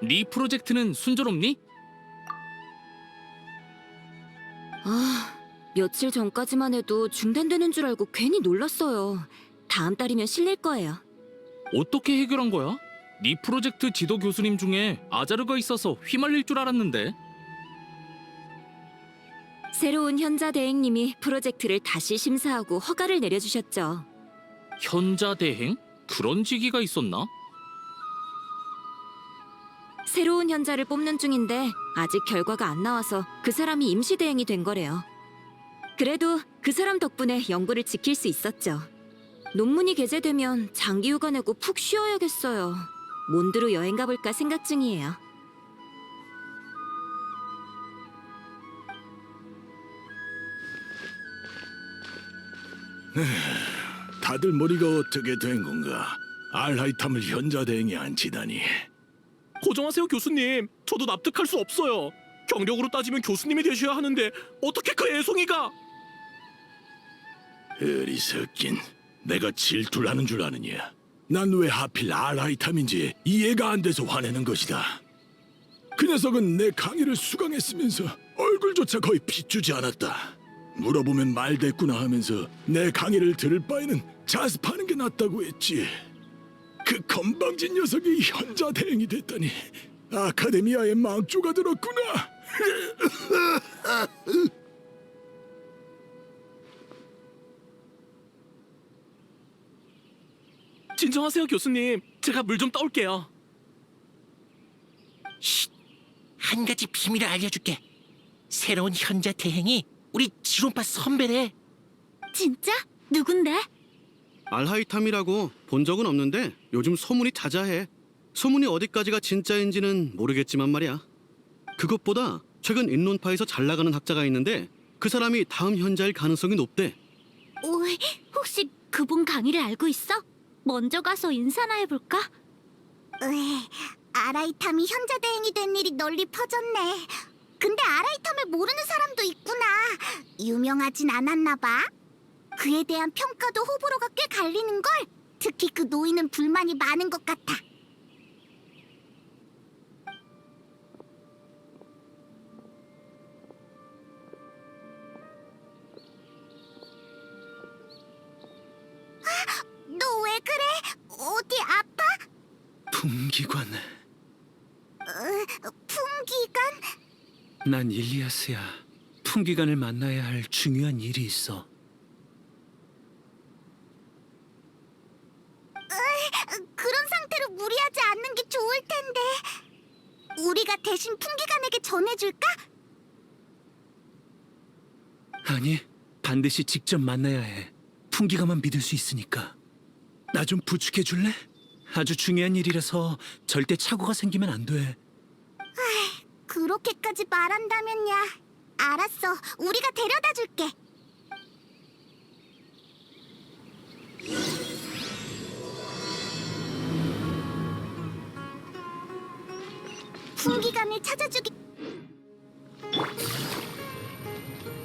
네 프로젝트는 순조롭니? 며칠 전까지만 해도 중단되는 줄 알고 괜히 놀랐어요. 다음 달이면 실릴 거예요. 어떻게 해결한 거야? 네 프로젝트 지도 교수님 중에 아자르가 있어서 휘말릴 줄 알았는데. 새로운 현자 대행님이 프로젝트를 다시 심사하고 허가를 내려주셨죠. 현자 대행? 그런 직위가 있었나? 새로운 현자를 뽑는 중인데 아직 결과가 안 나와서 그 사람이 임시 대행이 된 거래요. 그래도 그 사람 덕분에 연구를 지킬 수 있었죠. 논문이 게재되면 장기 휴가 내고 푹 쉬어야겠어요. 몬드로 여행 가볼까 생각 중이에요. 다들 머리가 어떻게 된 건가? 알하이탐을 현자 대행에 앉히다니. 고정하세요, 교수님. 저도 납득할 수 없어요. 경력으로 따지면 교수님이 되셔야 하는데 어떻게 그 애송이가... 어리석긴. 내가 질투를 하는 줄 아느냐? 난 왜 하필 알하이탐인지 이해가 안 돼서 화내는 것이다. 그 녀석은 내 강의를 수강했으면서 얼굴조차 거의 비추지 않았다. 물어보면 말됐구나 하면서 내 강의를 들을 바에는 자습하는 게 낫다고 했지. 그 건방진 녀석이 현자 대행이 됐다니 아카데미아의 망조가 들었구나. 진정하세요, 교수님. 제가 물 좀 떠올게요. 한 가지 비밀을 알려줄게. 새로운 현자 대행이 우리 지론파 선배래. 진짜? 누군데? 알하이탐이라고 본 적은 없는데 요즘 소문이 자자해. 소문이 어디까지가 진짜인지는 모르겠지만 말이야. 그것보다 최근 인론파에서 잘 나가는 학자가 있는데 그 사람이 다음 현자일 가능성이 높대. 오이, 혹시 그분 강의를 알고 있어? 먼저 가서 인사나 해볼까? 아라이탐이 현자 대행이 된 일이 널리 퍼졌네. 근데 아라이탐을 모르는 사람도 있구나. 유명하진 않았나 봐. 그에 대한 평가도 호불호가 꽤 갈리는 걸. 특히 그 노인은 불만이 많은 것 같아. 너 왜 그래? 어디 아파? 품기관, 풍기관? 난 일리아스야. 품기관을 만나야 할 중요한 일이 있어. 그런 상태로 무리하지 않는 게 좋을 텐데. 우리가 대신 풍기관에게 전해줄까? 아니, 반드시 직접 만나야 해. 품기관만 믿을 수 있으니까. 나 좀 부축해 줄래? 아주 중요한 일이라서 절대 착오가 생기면 안 돼. 그렇게까지 말한다면야. 알았어, 우리가 데려다 줄게. 풍기관을 찾아주기.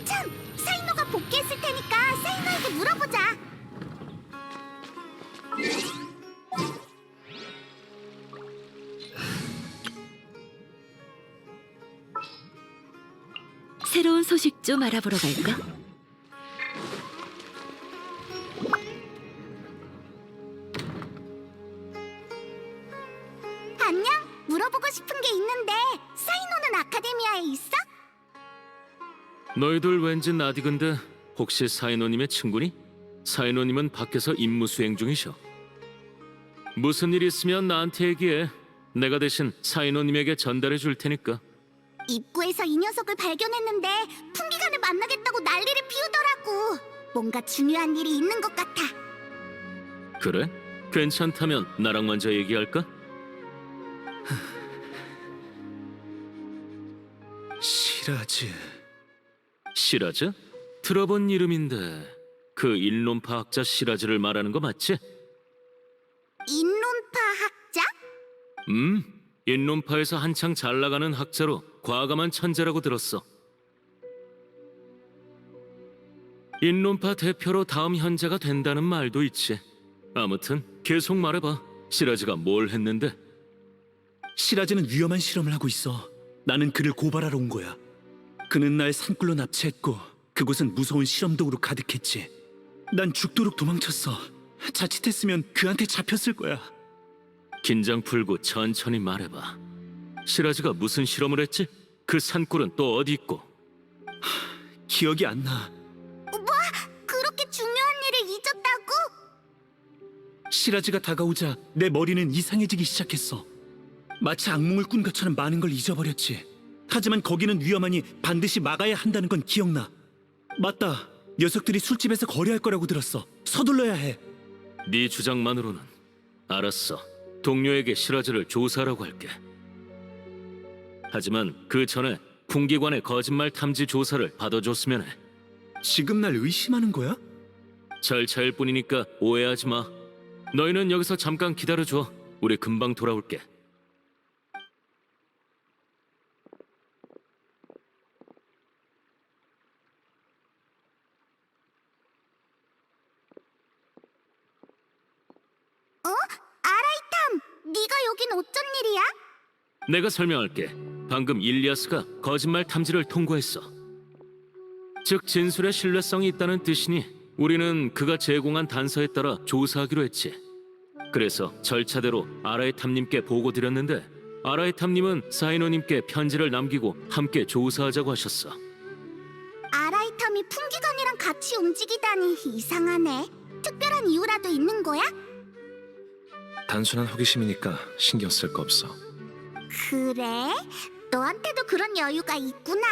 참, 사이노가 복귀했을 테니까 사이노에게 물어보자. 새로운 소식 좀 알아보러 갈까? 안녕, 물어보고 싶은 게 있는데 사이노는 아카데미아에 있어? 너희들 왠지 나디근데 혹시 사이노님의 친구니? 사이노님은 밖에서 임무 수행 중이셔. 무슨 일 있으면 나한테 얘기해. 내가 대신 사이노님에게 전달해 줄 테니까. 입구에서 이 녀석을 발견했는데 풍기관을 만나겠다고 난리를 피우더라고. 뭔가 중요한 일이 있는 것 같아. 그래? 괜찮다면 나랑 먼저 얘기할까? 시라즈. 시라즈? 들어본 이름인데 그 인론파 학자 시라즈를 말하는 거 맞지? 인론파 학자? 인론파에서 한창 잘 나가는 학자로 과감한 천재라고 들었어. 인론파 대표로 다음 현자가 된다는 말도 있지. 아무튼 계속 말해봐. 시라즈가 뭘 했는데? 시라즈는 위험한 실험을 하고 있어. 나는 그를 고발하러 온 거야. 그는 날 산굴로 납치했고 그곳은 무서운 실험독으로 가득했지. 난 죽도록 도망쳤어. 자칫했으면 그한테 잡혔을 거야. 긴장 풀고 천천히 말해봐. 시라즈가 무슨 실험을 했지? 그 산골은 또 어디 있고? 기억이 안 나. 그렇게 중요한 일을 잊었다고? 시라즈가 다가오자 내 머리는 이상해지기 시작했어. 마치 악몽을 꾼 것처럼 많은 걸 잊어버렸지. 하지만 거기는 위험하니 반드시 막아야 한다는 건 기억나. 맞다. 녀석들이 술집에서 거래할 거라고 들었어. 서둘러야 해. 네 주장만으로는 알았어. 동료에게 시라즈를 조사하라고 할게. 하지만 그 전에 풍기관의 거짓말 탐지 조사를 받아줬으면 해. 지금 날 의심하는 거야? 절차일 뿐이니까 오해하지 마. 너희는 여기서 잠깐 기다려줘. 우리 금방 돌아올게. 아라이탐, 네가 여긴 어쩐 일이야? 내가 설명할게. 방금 일리아스가 거짓말 탐지를 통과했어. 즉 진술에 신뢰성이 있다는 뜻이니 우리는 그가 제공한 단서에 따라 조사하기로 했지. 그래서 절차대로 아라이탐님께 보고드렸는데 아라이탐님은 사이노님께 편지를 남기고 함께 조사하자고 하셨어. 아라이탐이 풍기관이랑 같이 움직이다니 이상하네. 특별한 이유라도 있는 거야? 단순한 호기심이니까 신경 쓸 거 없어. 그래? 너한테도 그런 여유가 있구나.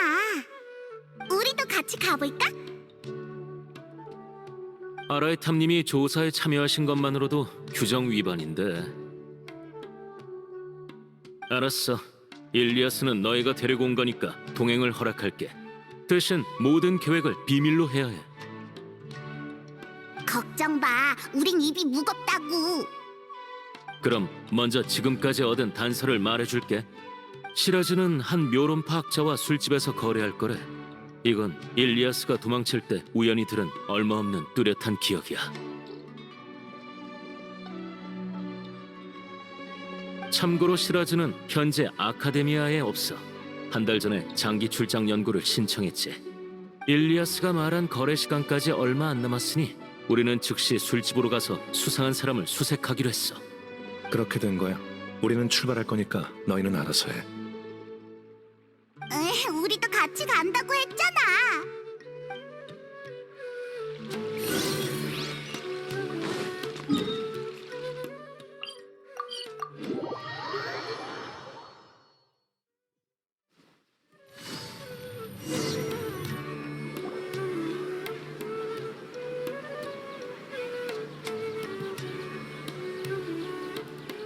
우리도 같이 가볼까? 아라이탐님이 조사에 참여하신 것만으로도 규정 위반인데. 알았어. 일리아스는 너희가 데리고 온 거니까 동행을 허락할게. 대신 모든 계획을 비밀로 해야 해. 걱정 마. 우린 입이 무겁다고. 그럼 먼저 지금까지 얻은 단서를 말해줄게. 시라즈는 한 묘론파학자와 술집에서 거래할 거래. 이건 일리아스가 도망칠 때 우연히 들은 얼마 없는 뚜렷한 기억이야. 참고로 시라즈는 현재 아카데미아에 없어. 한 달 전에 장기 출장 연구를 신청했지. 일리아스가 말한 거래 시간까지 얼마 안 남았으니 우리는 즉시 술집으로 가서 수상한 사람을 수색하기로 했어. 그렇게 된 거야. 우리는 출발할 거니까 너희는 알아서 해. 우리도 같이 간다고 했잖아.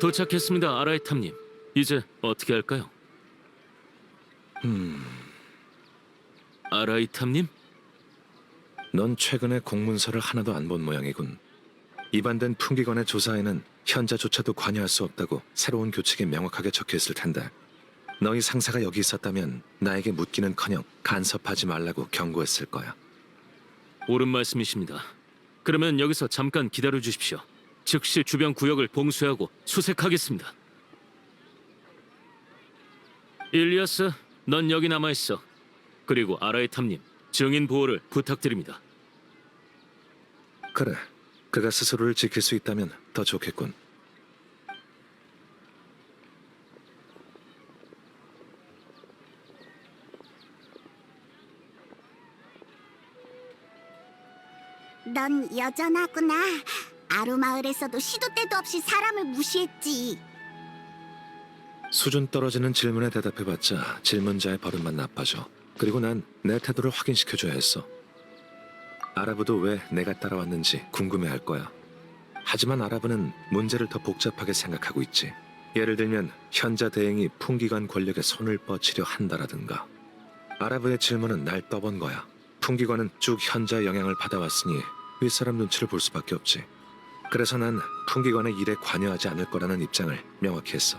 도착했습니다, 아라이탐님. 이제 어떻게 할까요? 아라이탐님? 넌 최근에 공문서를 하나도 안 본 모양이군. 입안된 풍기관의 조사에는 현자조차도 관여할 수 없다고 새로운 교칙이 명확하게 적혀있을 텐데 너희 상사가 여기 있었다면 나에게 묻기는커녕 간섭하지 말라고 경고했을 거야. 옳은 말씀이십니다. 그러면 여기서 잠깐 기다려 주십시오. 즉시 주변 구역을 봉쇄하고 수색하겠습니다. 일리아스, 넌 여기 남아 있어. 그리고 아라이탐님, 증인 보호를 부탁드립니다. 그래, 그가 스스로를 지킬 수 있다면 더 좋겠군. 넌 여전하구나. 아루마을에서도 시도 때도 없이 사람을 무시했지. 수준 떨어지는 질문에 대답해봤자 질문자의 버릇만 나빠져. 그리고 난 내 태도를 확인시켜줘야 했어. 아라브도 왜 내가 따라왔는지 궁금해할 거야. 하지만 아라브는 문제를 더 복잡하게 생각하고 있지. 예를 들면 현자 대행이 풍기관 권력에 손을 뻗치려 한다라든가. 아라브의 질문은 날 떠본 거야. 풍기관은 쭉 현자의 영향을 받아왔으니 윗사람 눈치를 볼 수밖에 없지. 그래서 난 풍기관의 일에 관여하지 않을 거라는 입장을 명확히 했어.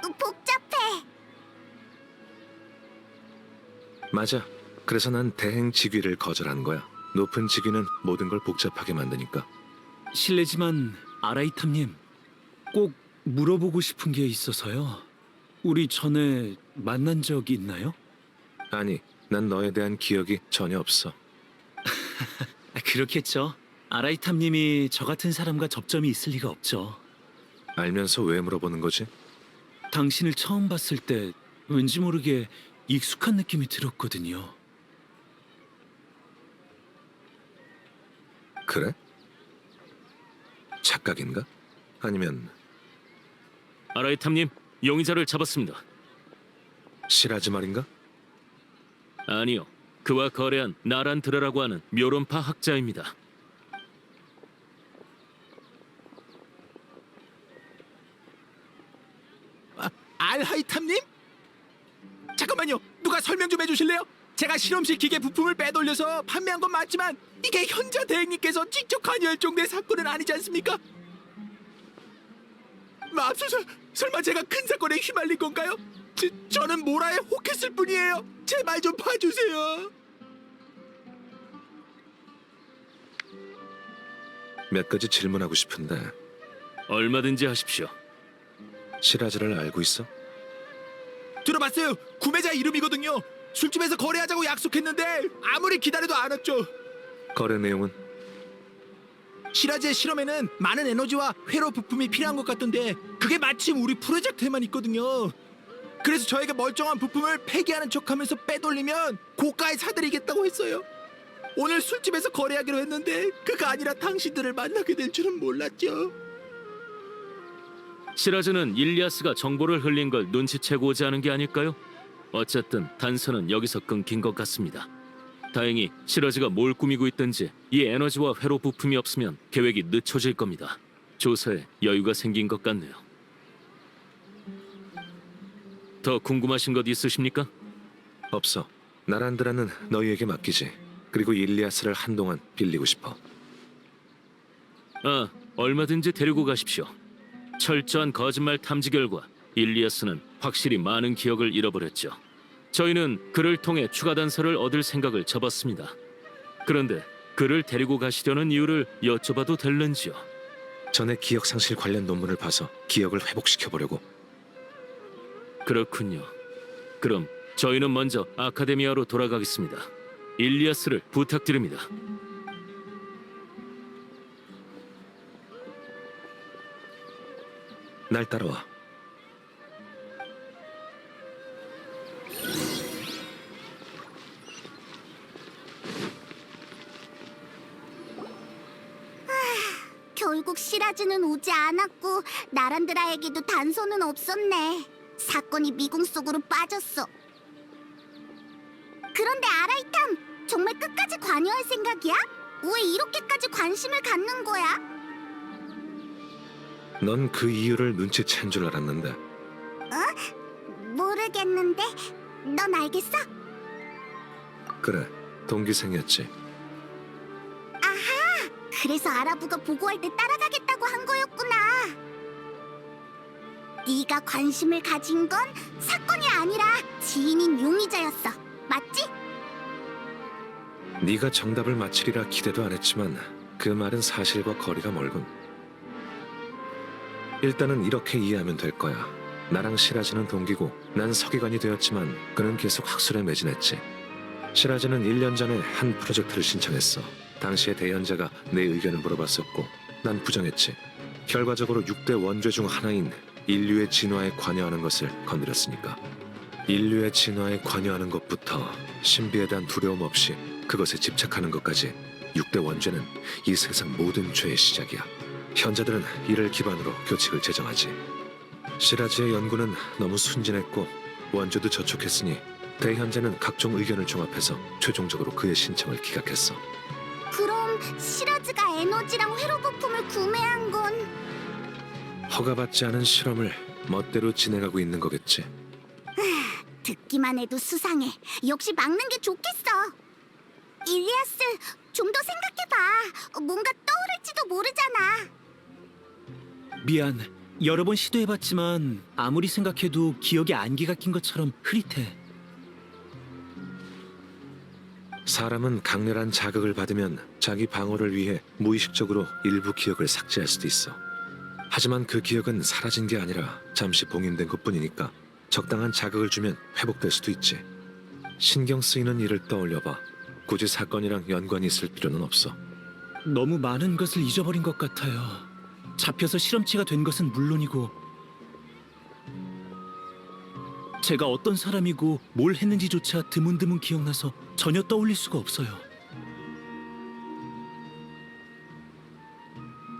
복잡해. 맞아. 그래서 난 대행 직위를 거절한 거야. 높은 직위는 모든 걸 복잡하게 만드니까. 실례지만 아라이탐님, 꼭 물어보고 싶은 게 있어서요. 우리 전에 만난 적 있나요? 아니, 난 너에 대한 기억이 전혀 없어. 그렇겠죠. 아라이탐님이 저 같은 사람과 접점이 있을 리가 없죠. 알면서 왜 물어보는 거지? 당신을 처음 봤을 때 왠지 모르게 익숙한 느낌이 들었거든요. 그래? 착각인가? 아니면 아라이탐님, 용의자를 잡았습니다. 시라즈 말인가? 아니요, 그와 거래한 나란드라라고 하는 묘론파 학자입니다. 알하이탐님? 잠깐만요. 누가 설명 좀 해주실래요? 제가 실험실 기계 부품을 빼돌려서 판매한 건 맞지만 이게 현자 대행님께서 직접 관여할 정도의 사건은 아니지 않습니까? 맙소사, 설마 제가 큰 사건에 휘말린 건가요? 저는 모라에 혹했을 뿐이에요. 제 말 좀 봐주세요. 몇 가지 질문하고 싶은데 얼마든지 하십시오. 시라즈를 알고 있어? 들어봤어요. 구매자 이름이거든요. 술집에서 거래하자고 약속했는데 아무리 기다려도 안 왔죠. 거래 내용은? 시라즈의 실험에는 많은 에너지와 회로 부품이 필요한 것 같던데 그게 마침 우리 프로젝트에만 있거든요. 그래서 저에게 멀쩡한 부품을 폐기하는 척하면서 빼돌리면 고가에 사드리겠다고 했어요. 오늘 술집에서 거래하기로 했는데 그가 아니라 당신들을 만나게 될 줄은 몰랐죠. 시라즈는 일리아스가 정보를 흘린 걸 눈치채고자 하는 게 아닐까요? 어쨌든 단서는 여기서 끊긴 것 같습니다. 다행히 시라즈가 뭘 꾸미고 있든지 이 에너지와 회로 부품이 없으면 계획이 늦춰질 겁니다. 조사에 여유가 생긴 것 같네요. 더 궁금하신 것 있으십니까? 없어. 나란드라는 너희에게 맡기지. 그리고 일리아스를 한동안 빌리고 싶어. 아, 얼마든지 데리고 가십시오. 철저한 거짓말 탐지 결과 일리아스는 확실히 많은 기억을 잃어버렸죠. 저희는 그를 통해 추가 단서를 얻을 생각을 접었습니다. 그런데 그를 데리고 가시려는 이유를 여쭤봐도 될는지요? 전에 기억 상실 관련 논문을 봐서 기억을 회복시켜 보려고. 그렇군요. 그럼 저희는 먼저 아카데미아로 돌아가겠습니다. 일리아스를 부탁드립니다. 날 따라와. 결국 시라즈는 오지 않았고 나란드라에게도 단서는 없었네. 사건이 미궁 속으로 빠졌어. 그런데 아라이탐, 정말 끝까지 관여할 생각이야? 왜 이렇게까지 관심을 갖는 거야? 넌 그 이유를 눈치챈 줄 알았는데 모르겠는데 넌 알겠어? 그래, 동기생이었지. 그래서 아라부가 보고할 때 따라가겠다고 한 거였구나. 네가 관심을 가진 건 사건이 아니라 지인인 용의자였어. 맞지? 네가 정답을 맞히리라 기대도 안 했지만 그 말은 사실과 거리가 멀군. 일단은 이렇게 이해하면 될 거야. 나랑 시라즈는 동기고 난 서기관이 되었지만 그는 계속 학술에 매진했지. 시라즈는 1년 전에 한 프로젝트를 신청했어. 당시에 대현자가 내 의견을 물어봤었고 난 부정했지. 결과적으로 6대 원죄 중 하나인 인류의 진화에 관여하는 것을 건드렸으니까. 인류의 진화에 관여하는 것부터 신비에 대한 두려움 없이 그것에 집착하는 것까지 6대 원죄는 이 세상 모든 죄의 시작이야. 현자들은 이를 기반으로 교칙을 제정하지. 시라즈의 연구는 너무 순진했고 원조도 저촉했으니 대현자는 각종 의견을 종합해서 최종적으로 그의 신청을 기각했어. 그럼 시라즈가 에너지랑 회로 부품을 구매한 건 허가받지 않은 실험을 멋대로 진행하고 있는 거겠지. 듣기만 해도 수상해. 역시 막는 게 좋겠어. 일리아스, 좀 더 생각해봐. 뭔가 떠오를지도 모르잖아. 미안. 여러 번 시도해봤지만 아무리 생각해도 기억에 안개가 낀 것처럼 흐릿해. 사람은 강렬한 자극을 받으면 자기 방어를 위해 무의식적으로 일부 기억을 삭제할 수도 있어. 하지만 그 기억은 사라진 게 아니라 잠시 봉인된 것뿐이니까 적당한 자극을 주면 회복될 수도 있지. 신경 쓰이는 일을 떠올려봐. 굳이 사건이랑 연관이 있을 필요는 없어. 너무 많은 것을 잊어버린 것 같아요. 잡혀서 실험체가 된 것은 물론이고 제가 어떤 사람이고 뭘 했는지조차 드문드문 기억나서 전혀 떠올릴 수가 없어요.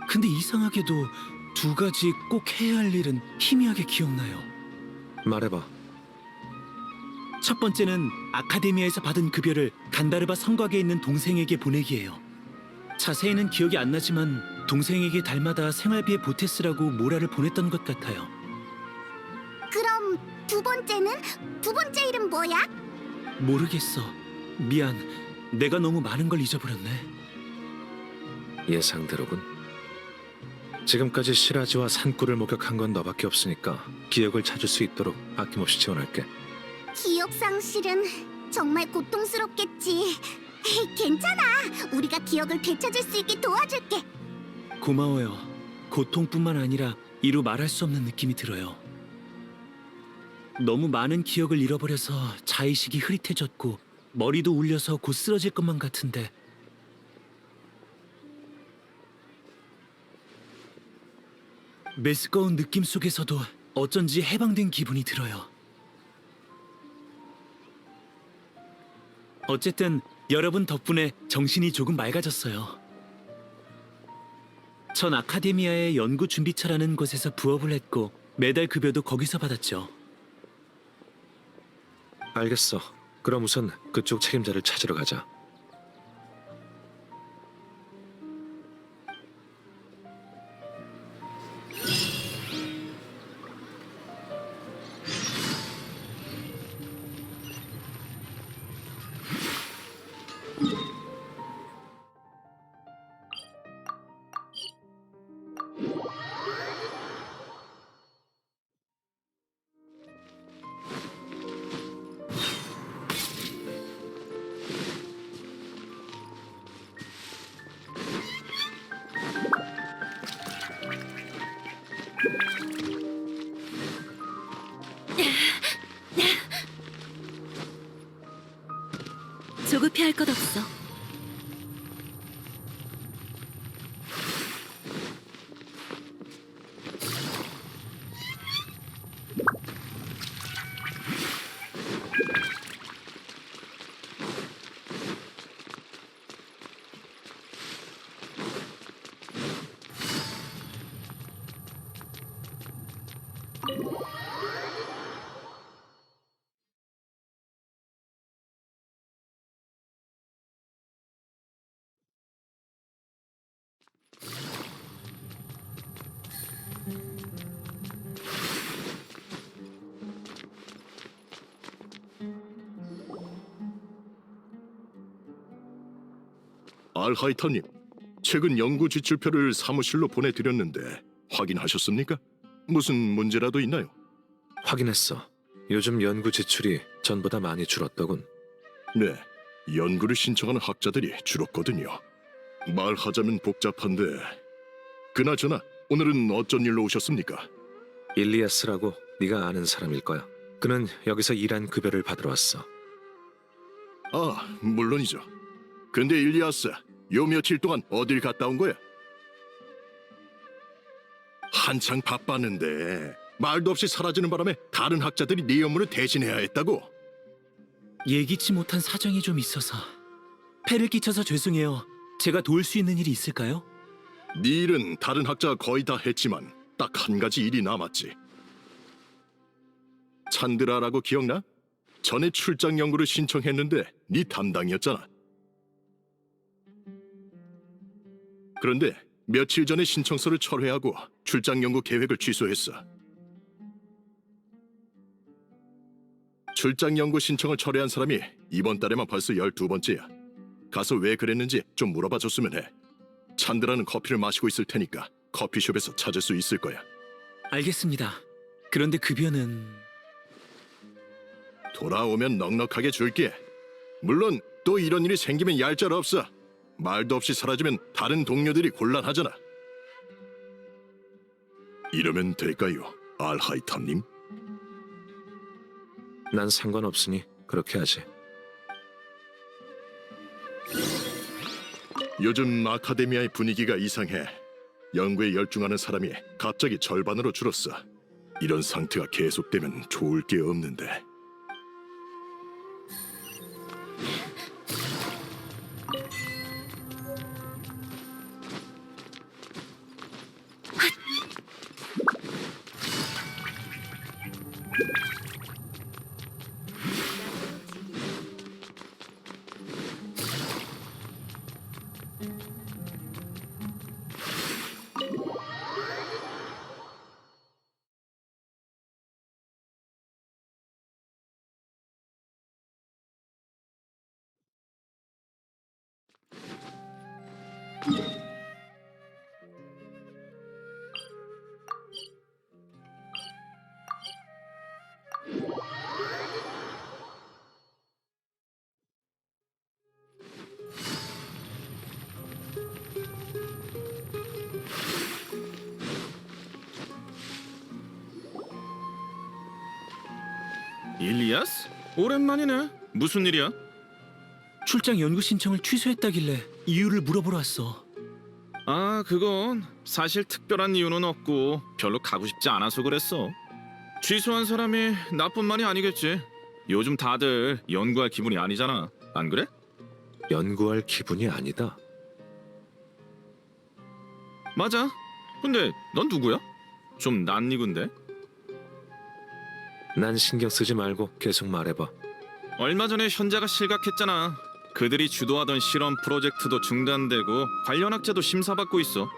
근데 이상하게도 두 가지 꼭 해야 할 일은 희미하게 기억나요. 말해봐. 첫 번째는 아카데미아에서 받은 급여를 간다르바 성곽에 있는 동생에게 보내기예요. 자세히는 기억이 안 나지만 동생에게 달마다 생활비에 보태쓰라고 모라를 보냈던 것 같아요. 그럼 두 번째는? 두 번째 일은 뭐야? 모르겠어. 미안. 내가 너무 많은 걸 잊어버렸네. 예상대로군. 지금까지 시라지와 산꿀을 목격한 건 너밖에 없으니까 기억을 찾을 수 있도록 아낌없이 지원할게. 기억 상실은 정말 고통스럽겠지. 괜찮아. 우리가 기억을 되찾을 수 있게 도와줄게. 고마워요. 고통뿐만 아니라 이루 말할 수 없는 느낌이 들어요. 너무 많은 기억을 잃어버려서 자의식이 흐릿해졌고 머리도 울려서 곧 쓰러질 것만 같은데 메스꺼운 느낌 속에서도 어쩐지 해방된 기분이 들어요. 어쨌든 여러분 덕분에 정신이 조금 맑아졌어요. 전 아카데미아의 연구 준비처라는 곳에서 부업을 했고 매달 급여도 거기서 받았죠. 알겠어. 그럼 우선 그쪽 책임자를 찾으러 가자. 조급해 할 것 없어. 알하이타님, 최근 연구 지출표를 사무실로 보내드렸는데 확인하셨습니까? 무슨 문제라도 있나요? 확인했어. 요즘 연구 지출이 전보다 많이 줄었더군. 네, 연구를 신청하는 학자들이 줄었거든요. 말하자면 복잡한데, 그나저나 오늘은 어쩐 일로 오셨습니까? 일리아스라고 네가 아는 사람일 거야. 그는 여기서 일한 급여를 받으러 왔어. 아, 물론이죠. 근데 일리아스, 요 며칠 동안 어딜 갔다 온 거야? 한창 바빴는데 말도 없이 사라지는 바람에 다른 학자들이 네 업무를 대신해야 했다고? 예기치 못한 사정이 좀 있어서 폐를 끼쳐서 죄송해요. 제가 도울 수 있는 일이 있을까요? 네 일은 다른 학자가 거의 다 했지만 딱 한 가지 일이 남았지. 찬드라라고 기억나? 전에 출장 연구를 신청했는데 네 담당이었잖아. 그런데 며칠 전에 신청서를 철회하고 출장 연구 계획을 취소했어. 출장 연구 신청을 철회한 사람이 이번 달에만 벌써 12번째야. 가서 왜 그랬는지 좀 물어봐 줬으면 해. 찬드라는 커피를 마시고 있을 테니까 커피숍에서 찾을 수 있을 거야. 알겠습니다. 그런데 급여는... 돌아오면 넉넉하게 줄게. 물론 또 이런 일이 생기면 얄짤 없어. 말도 없이 사라지면 다른 동료들이 곤란하잖아. 이러면 될까요, 알하이탐님? 난 상관없으니 그렇게 하지. 요즘 아카데미아의 분위기가 이상해. 연구에 열중하는 사람이 갑자기 절반으로 줄었어. 이런 상태가 계속되면 좋을 게 없는데. 일리아스? 오랜만이네. 무슨 일이야? 출장 연구 신청을 취소했다길래 이유를 물어보러 왔어. 아, 그건 사실 특별한 이유는 없고 별로 가고 싶지 않아서 그랬어. 취소한 사람이 나뿐만이 아니겠지. 요즘 다들 연구할 기분이 아니잖아. 안 그래? 연구할 기분이 아니다. 맞아. 근데 넌 누구야? 좀 낯익은데? 난 신경 쓰지 말고 계속 말해봐. 얼마 전에 현자가 실각했잖아. 그들이 주도하던 실험 프로젝트도 중단되고 관련 학자도 심사받고 있어.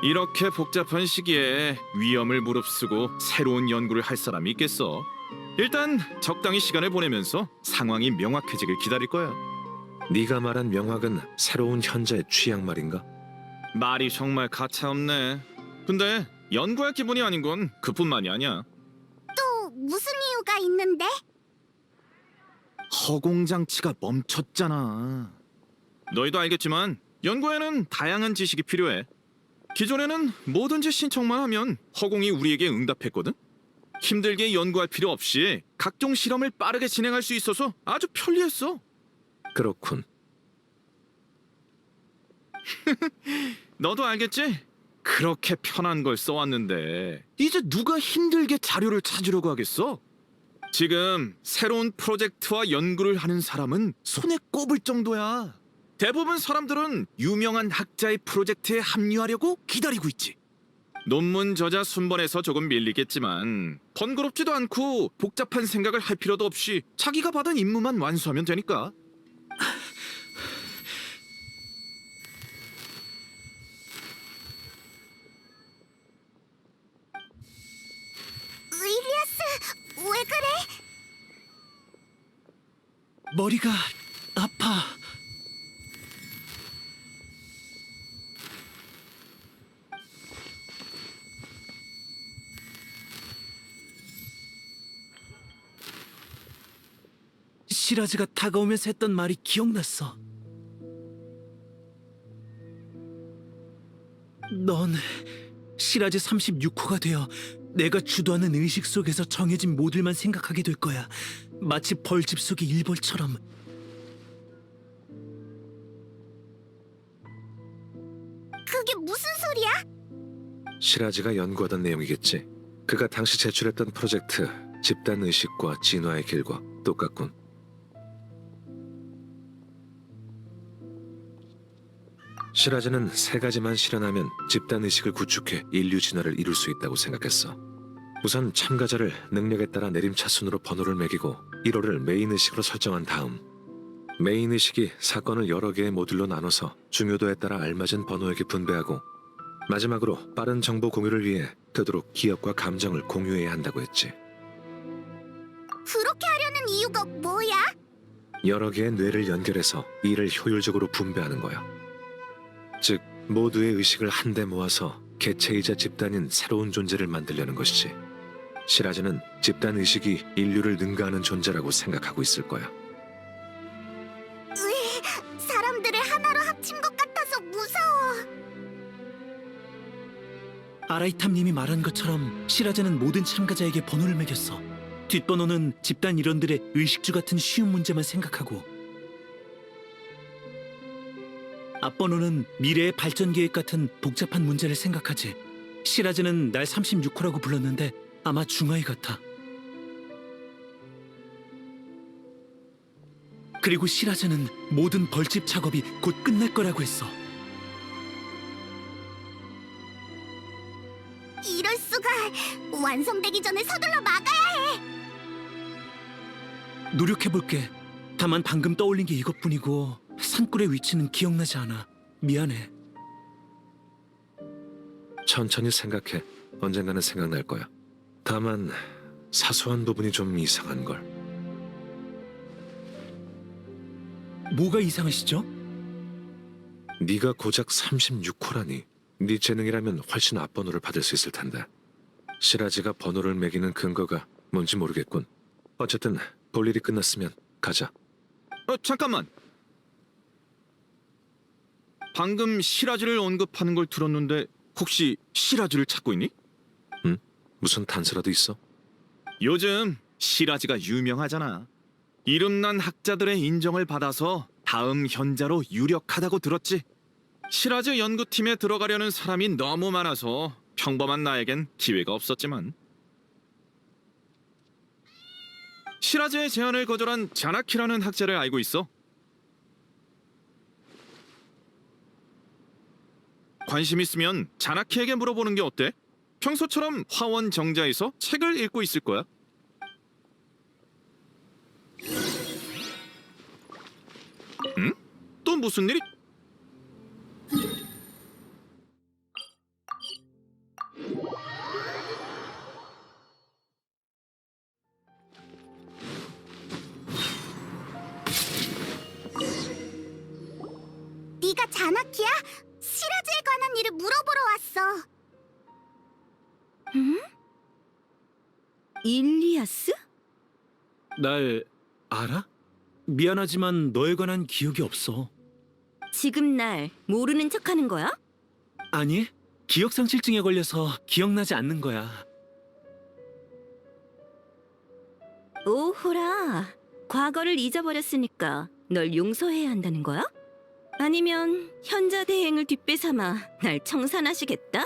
이렇게 복잡한 시기에 위험을 무릅쓰고 새로운 연구를 할 사람이 있겠어. 일단 적당히 시간을 보내면서 상황이 명확해지길 기다릴 거야. 네가 말한 명확은 새로운 현자의 취향 말인가? 말이 정말 가차없네. 근데 연구할 기분이 아닌 건 그뿐만이 아니야. 또 무슨 이유가 있는데? 허공장치가 멈췄잖아. 너희도 알겠지만 연구에는 다양한 지식이 필요해. 기존에는 뭐든지 신청만 하면 허공이 우리에게 응답했거든. 힘들게 연구할 필요 없이 각종 실험을 빠르게 진행할 수 있어서 아주 편리했어. 그렇군. 너도 알겠지? 그렇게 편한 걸 써왔는데 이제 누가 힘들게 자료를 찾으려고 하겠어? 지금 새로운 프로젝트와 연구를 하는 사람은 손에 꼽을 정도야. 대부분 사람들은 유명한 학자의 프로젝트에 합류하려고 기다리고 있지. 논문 저자 순번에서 조금 밀리겠지만 번거롭지도 않고 복잡한 생각을 할 필요도 없이 자기가 받은 임무만 완수하면 되니까. 일리아스, 왜 그래? 머리가 아파. 시라즈가 다가오면서 했던 말이 기억났어. 넌 시라즈 36호가 되어 내가 주도하는 의식 속에서 정해진 모델만 생각하게 될 거야. 마치 벌집 속의 일벌처럼. 그게 무슨 소리야? 시라즈가 연구하던 내용이겠지. 그가 당시 제출했던 프로젝트 집단 의식과 진화의 길과 똑같군. 시라즈는 세 가지만 실현하면 집단 의식을 구축해 인류 진화를 이룰 수 있다고 생각했어. 우선 참가자를 능력에 따라 내림차순으로 번호를 매기고 1호를 메인 의식으로 설정한 다음 메인 의식이 사건을 여러 개의 모듈로 나눠서 중요도에 따라 알맞은 번호에게 분배하고 마지막으로 빠른 정보 공유를 위해 되도록 기억과 감정을 공유해야 한다고 했지. 그렇게 하려는 이유가 뭐야? 여러 개의 뇌를 연결해서 이를 효율적으로 분배하는 거야. 즉 모두의 의식을 한데 모아서 개체이자 집단인 새로운 존재를 만들려는 것이지. 시라즈는 집단 의식이 인류를 능가하는 존재라고 생각하고 있을 거야. 사람들을 하나로 합친 것 같아서 무서워. 아라이탐님이 말한 것처럼 시라즈는 모든 참가자에게 번호를 매겼어. 뒷번호는 집단 일원들의 의식주 같은 쉬운 문제만 생각하고, 앞번호는 미래의 발전 계획 같은 복잡한 문제를 생각하지. 시라즈는 날 36호라고 불렀는데 아마 중아이 같아. 그리고 시라즈는 모든 벌집 작업이 곧 끝날 거라고 했어. 이럴 수가. 완성되기 전에 서둘러 막아야 해. 노력해볼게. 다만 방금 떠올린 게 이것뿐이고 산골의 위치는 기억나지 않아. 미안해. 천천히 생각해. 언젠가는 생각날 거야. 다만 사소한 부분이 좀 이상한 걸. 뭐가 이상하시죠? 네가 고작 36호라니. 네 재능이라면 훨씬 앞번호를 받을 수 있을 텐데. 시라지가 번호를 매기는 근거가 뭔지 모르겠군. 어쨌든 볼 일이 끝났으면 가자. 잠깐만. 방금 시라즈를 언급하는 걸 들었는데 혹시 시라즈를 찾고 있니? 응? 무슨 단서라도 있어? 요즘 시라즈가 유명하잖아. 이름난 학자들의 인정을 받아서 다음 현자로 유력하다고 들었지. 시라즈 연구팀에 들어가려는 사람이 너무 많아서 평범한 나에겐 기회가 없었지만, 시라즈의 제안을 거절한 자나키라는 학자를 알고 있어. 관심 있으면 자나키에게 물어보는 게 어때? 평소처럼 화원 정자에서 책을 읽고 있을 거야. 응? 또 무슨 일이? 네가 자나키야? 시라즈에 관한 일을 물어보러 왔어. 응? 일리아스? 날 알아? 미안하지만 너에 관한 기억이 없어. 지금 날 모르는 척하는 거야? 아니, 기억상실증에 걸려서 기억나지 않는 거야. 오호라, 과거를 잊어버렸으니까 널 용서해야 한다는 거야? 아니면 현자 대행을 뒷배삼아 날 청산하시겠다?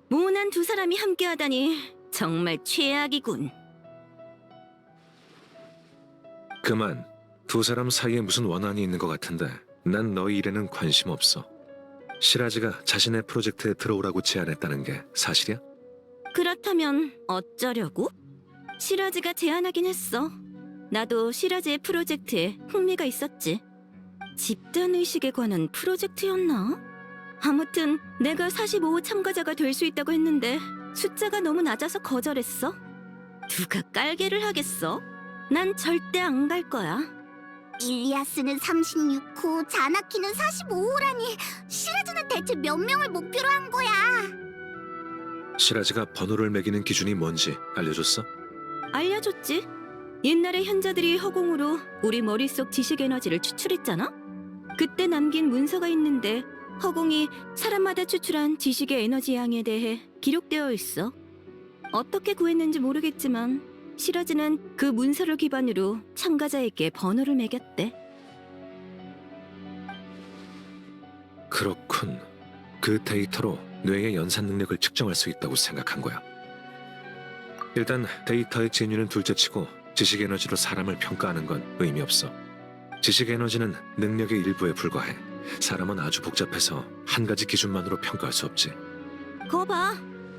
모난 두 사람이 함께하다니 정말 최악이군. 그만. 두 사람 사이에 무슨 원한이 있는 것 같은데 난 너희 일에는 관심 없어. 시라즈가 자신의 프로젝트에 들어오라고 제안했다는 게 사실이야? 그렇다면 어쩌려고? 시라즈가 제안하긴 했어. 나도 시라즈의 프로젝트에 흥미가 있었지. 집단의식에 관한 프로젝트였나? 아무튼 내가 45호 참가자가 될 수 있다고 했는데 숫자가 너무 낮아서 거절했어. 누가 깔개를 하겠어? 난 절대 안 갈 거야. 일리아스는 36호, 자나키는 45호라니. 시라즈는 대체 몇 명을 목표로 한 거야? 시라즈가 번호를 매기는 기준이 뭔지 알려줬어? 알려줬지. 옛날에 현자들이 허공으로 우리 머릿속 지식 에너지를 추출했잖아? 그때 남긴 문서가 있는데 허공이 사람마다 추출한 지식의 에너지 양에 대해 기록되어 있어. 어떻게 구했는지 모르겠지만 시라즈는 그 문서를 기반으로 참가자에게 번호를 매겼대. 그렇군. 그 데이터로 뇌의 연산 능력을 측정할 수 있다고 생각한 거야. 일단 데이터의 진위는 둘째치고 지식 에너지로 사람을 평가하는 건 의미 없어. 지식 에너지는 능력의 일부에 불과해. 사람은 아주 복잡해서 한 가지 기준만으로 평가할 수 없지. 거 봐.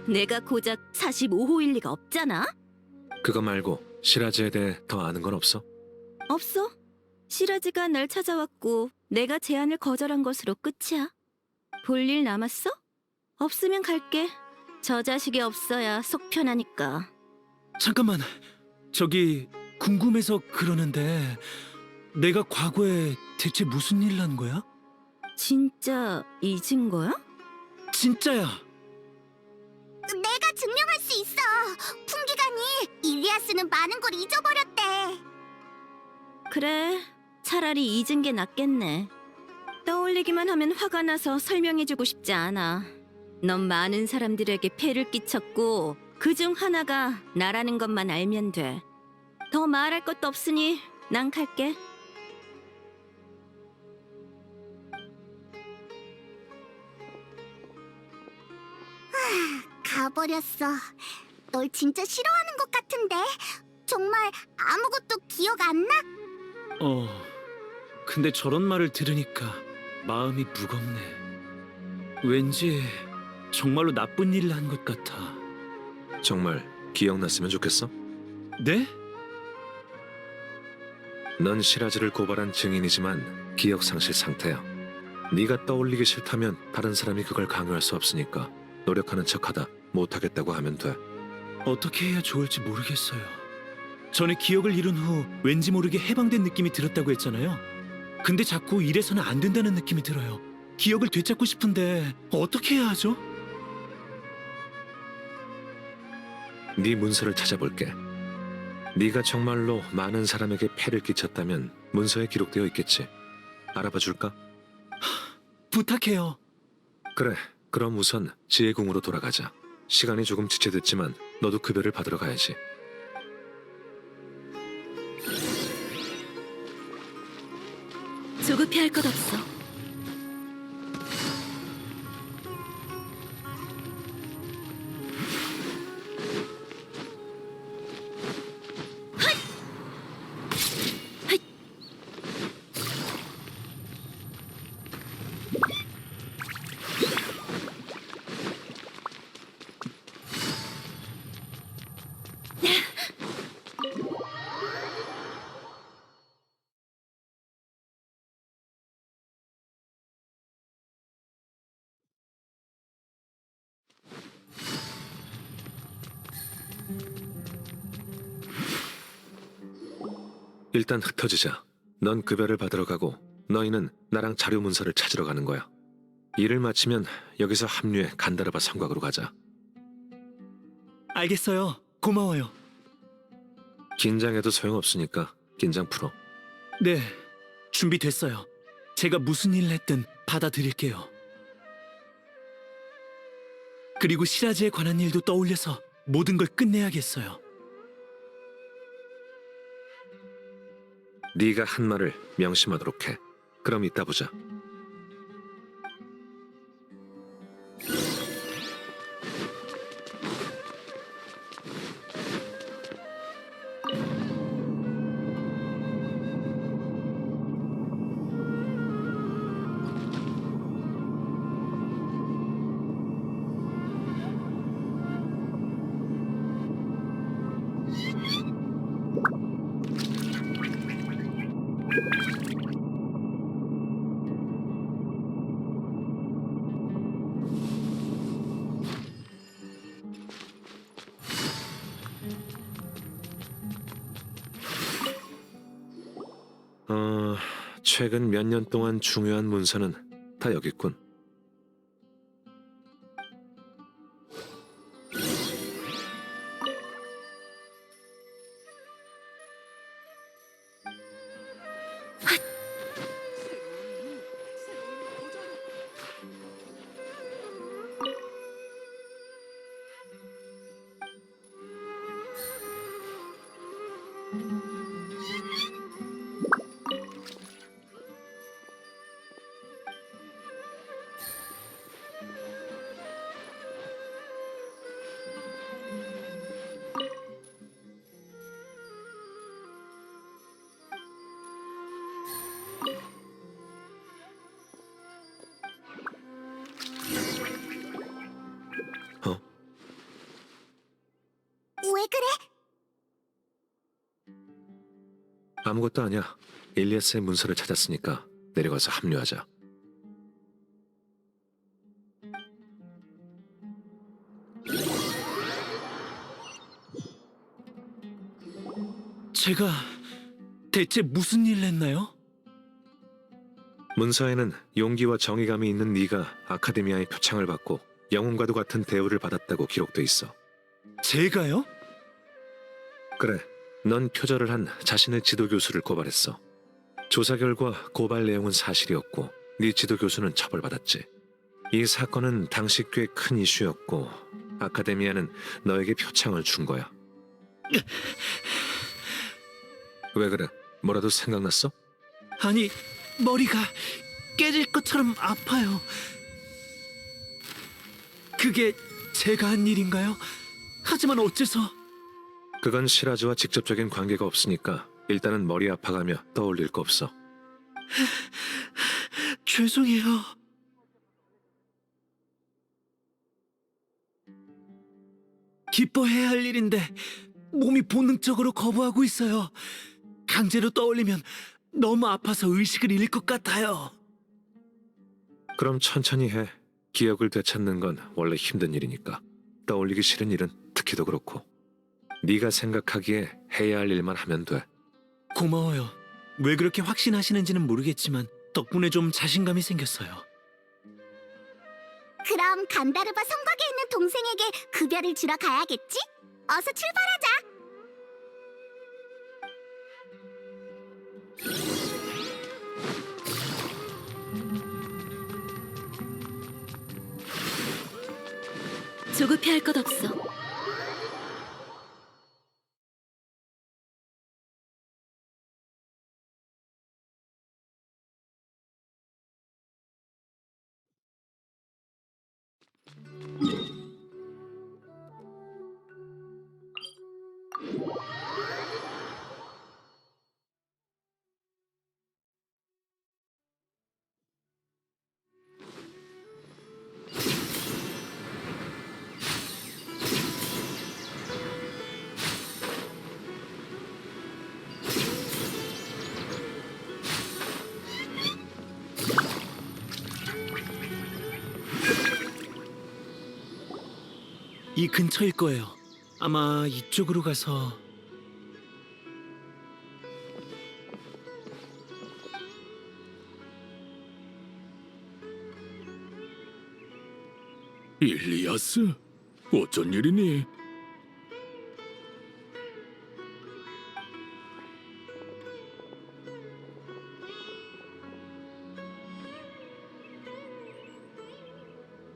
내가 고작 45호일 리가 없잖아. 그거 말고 시라즈에 대해 더 아는 건 없어? 없어. 시라즈가 날 찾아왔고 내가 제안을 거절한 것으로 끝이야. 볼 일 남았어? 없으면 갈게. 저 자식이 없어야 속 편하니까. 잠깐만, 저기 궁금해서 그러는데 내가 과거에 대체 무슨 일 난 거야? 진짜 잊은 거야? 진짜야. 내가 증명할 수 있어. 풍기관이 일리아스는 많은 걸 잊어버렸대. 그래, 차라리 잊은 게 낫겠네. 떠올리기만 하면 화가 나서 설명해주고 싶지 않아. 넌 많은 사람들에게 폐를 끼쳤고 그중 하나가 나라는 것만 알면 돼. 더 말할 것도 없으니 난 갈게. 가버렸어. 널 진짜 싫어하는 것 같은데. 정말 아무것도 기억 안 나? 근데 저런 말을 들으니까 마음이 무겁네. 왠지 정말로 나쁜 일을 한 것 같아. 정말 기억났으면 좋겠어? 네? 넌 시라즈를 고발한 증인이지만 기억상실 상태야. 네가 떠올리기 싫다면 다른 사람이 그걸 강요할 수 없으니까 노력하는 척하다 못하겠다고 하면 돼. 어떻게 해야 좋을지 모르겠어요. 전에 기억을 잃은 후 왠지 모르게 해방된 느낌이 들었다고 했잖아요. 근데 자꾸 이래서는 안 된다는 느낌이 들어요. 기억을 되찾고 싶은데 어떻게 해야 하죠? 네 문서를 찾아볼게. 네가 정말로 많은 사람에게 폐를 끼쳤다면 문서에 기록되어 있겠지. 알아봐 줄까? 부탁해요. 그래, 그럼 우선 지혜궁으로 돌아가자. 시간이 조금 지체됐지만 너도 급여를 받으러 가야지. 조급해할 것 없어. 일단 흩어지자. 넌 급여를 받으러 가고 너희는 나랑 자료 문서를 찾으러 가는 거야. 일을 마치면 여기서 합류해 간다르바 성곽으로 가자. 알겠어요. 고마워요. 긴장해도 소용없으니까 긴장 풀어. 네, 준비됐어요. 제가 무슨 일을 했든 받아들일게요. 그리고 시라즈에 관한 일도 떠올려서 모든 걸 끝내야겠어요. 네가 한 말을 명심하도록 해. 그럼 이따 보자. 최근 몇 년 동안 중요한 문서는 다 여기 있군. 왜 그래? 아무것도 아니야. 일리아스의 문서를 찾았으니까 내려가서 합류하자. 제가 대체 무슨 일을 했나요? 문서에는 용기와 정의감이 있는 네가 아카데미아의 표창을 받고 영웅과도 같은 대우를 받았다고 기록돼 있어. 제가요? 그래, 넌 표절을 한 자신의 지도교수를 고발했어. 조사 결과 고발 내용은 사실이었고 네 지도교수는 처벌받았지. 이 사건은 당시 꽤 큰 이슈였고 아카데미아는 너에게 표창을 준 거야. 왜 그래? 뭐라도 생각났어? 아니, 머리가 깨질 것처럼 아파요. 그게 제가 한 일인가요? 하지만 어째서... 그건 시라즈와 직접적인 관계가 없으니까 일단은 머리 아파가며 떠올릴 거 없어. 죄송해요. 기뻐해야 할 일인데 몸이 본능적으로 거부하고 있어요. 강제로 떠올리면 너무 아파서 의식을 잃을 것 같아요. 그럼 천천히 해. 기억을 되찾는 건 원래 힘든 일이니까. 떠올리기 싫은 일은 특히 더 그렇고. 네가 생각하기에 해야 할 일만 하면 돼. 고마워요. 왜 그렇게 확신하시는지는 모르겠지만 덕분에 좀 자신감이 생겼어요. 그럼 간다르바 성곽에 있는 동생에게 급여를 주러 가야겠지? 어서 출발하자. 조급해할 것 없어. 이 근처일 거예요. 아마 이쪽으로 가서... 일리아스? 어쩐 일이니?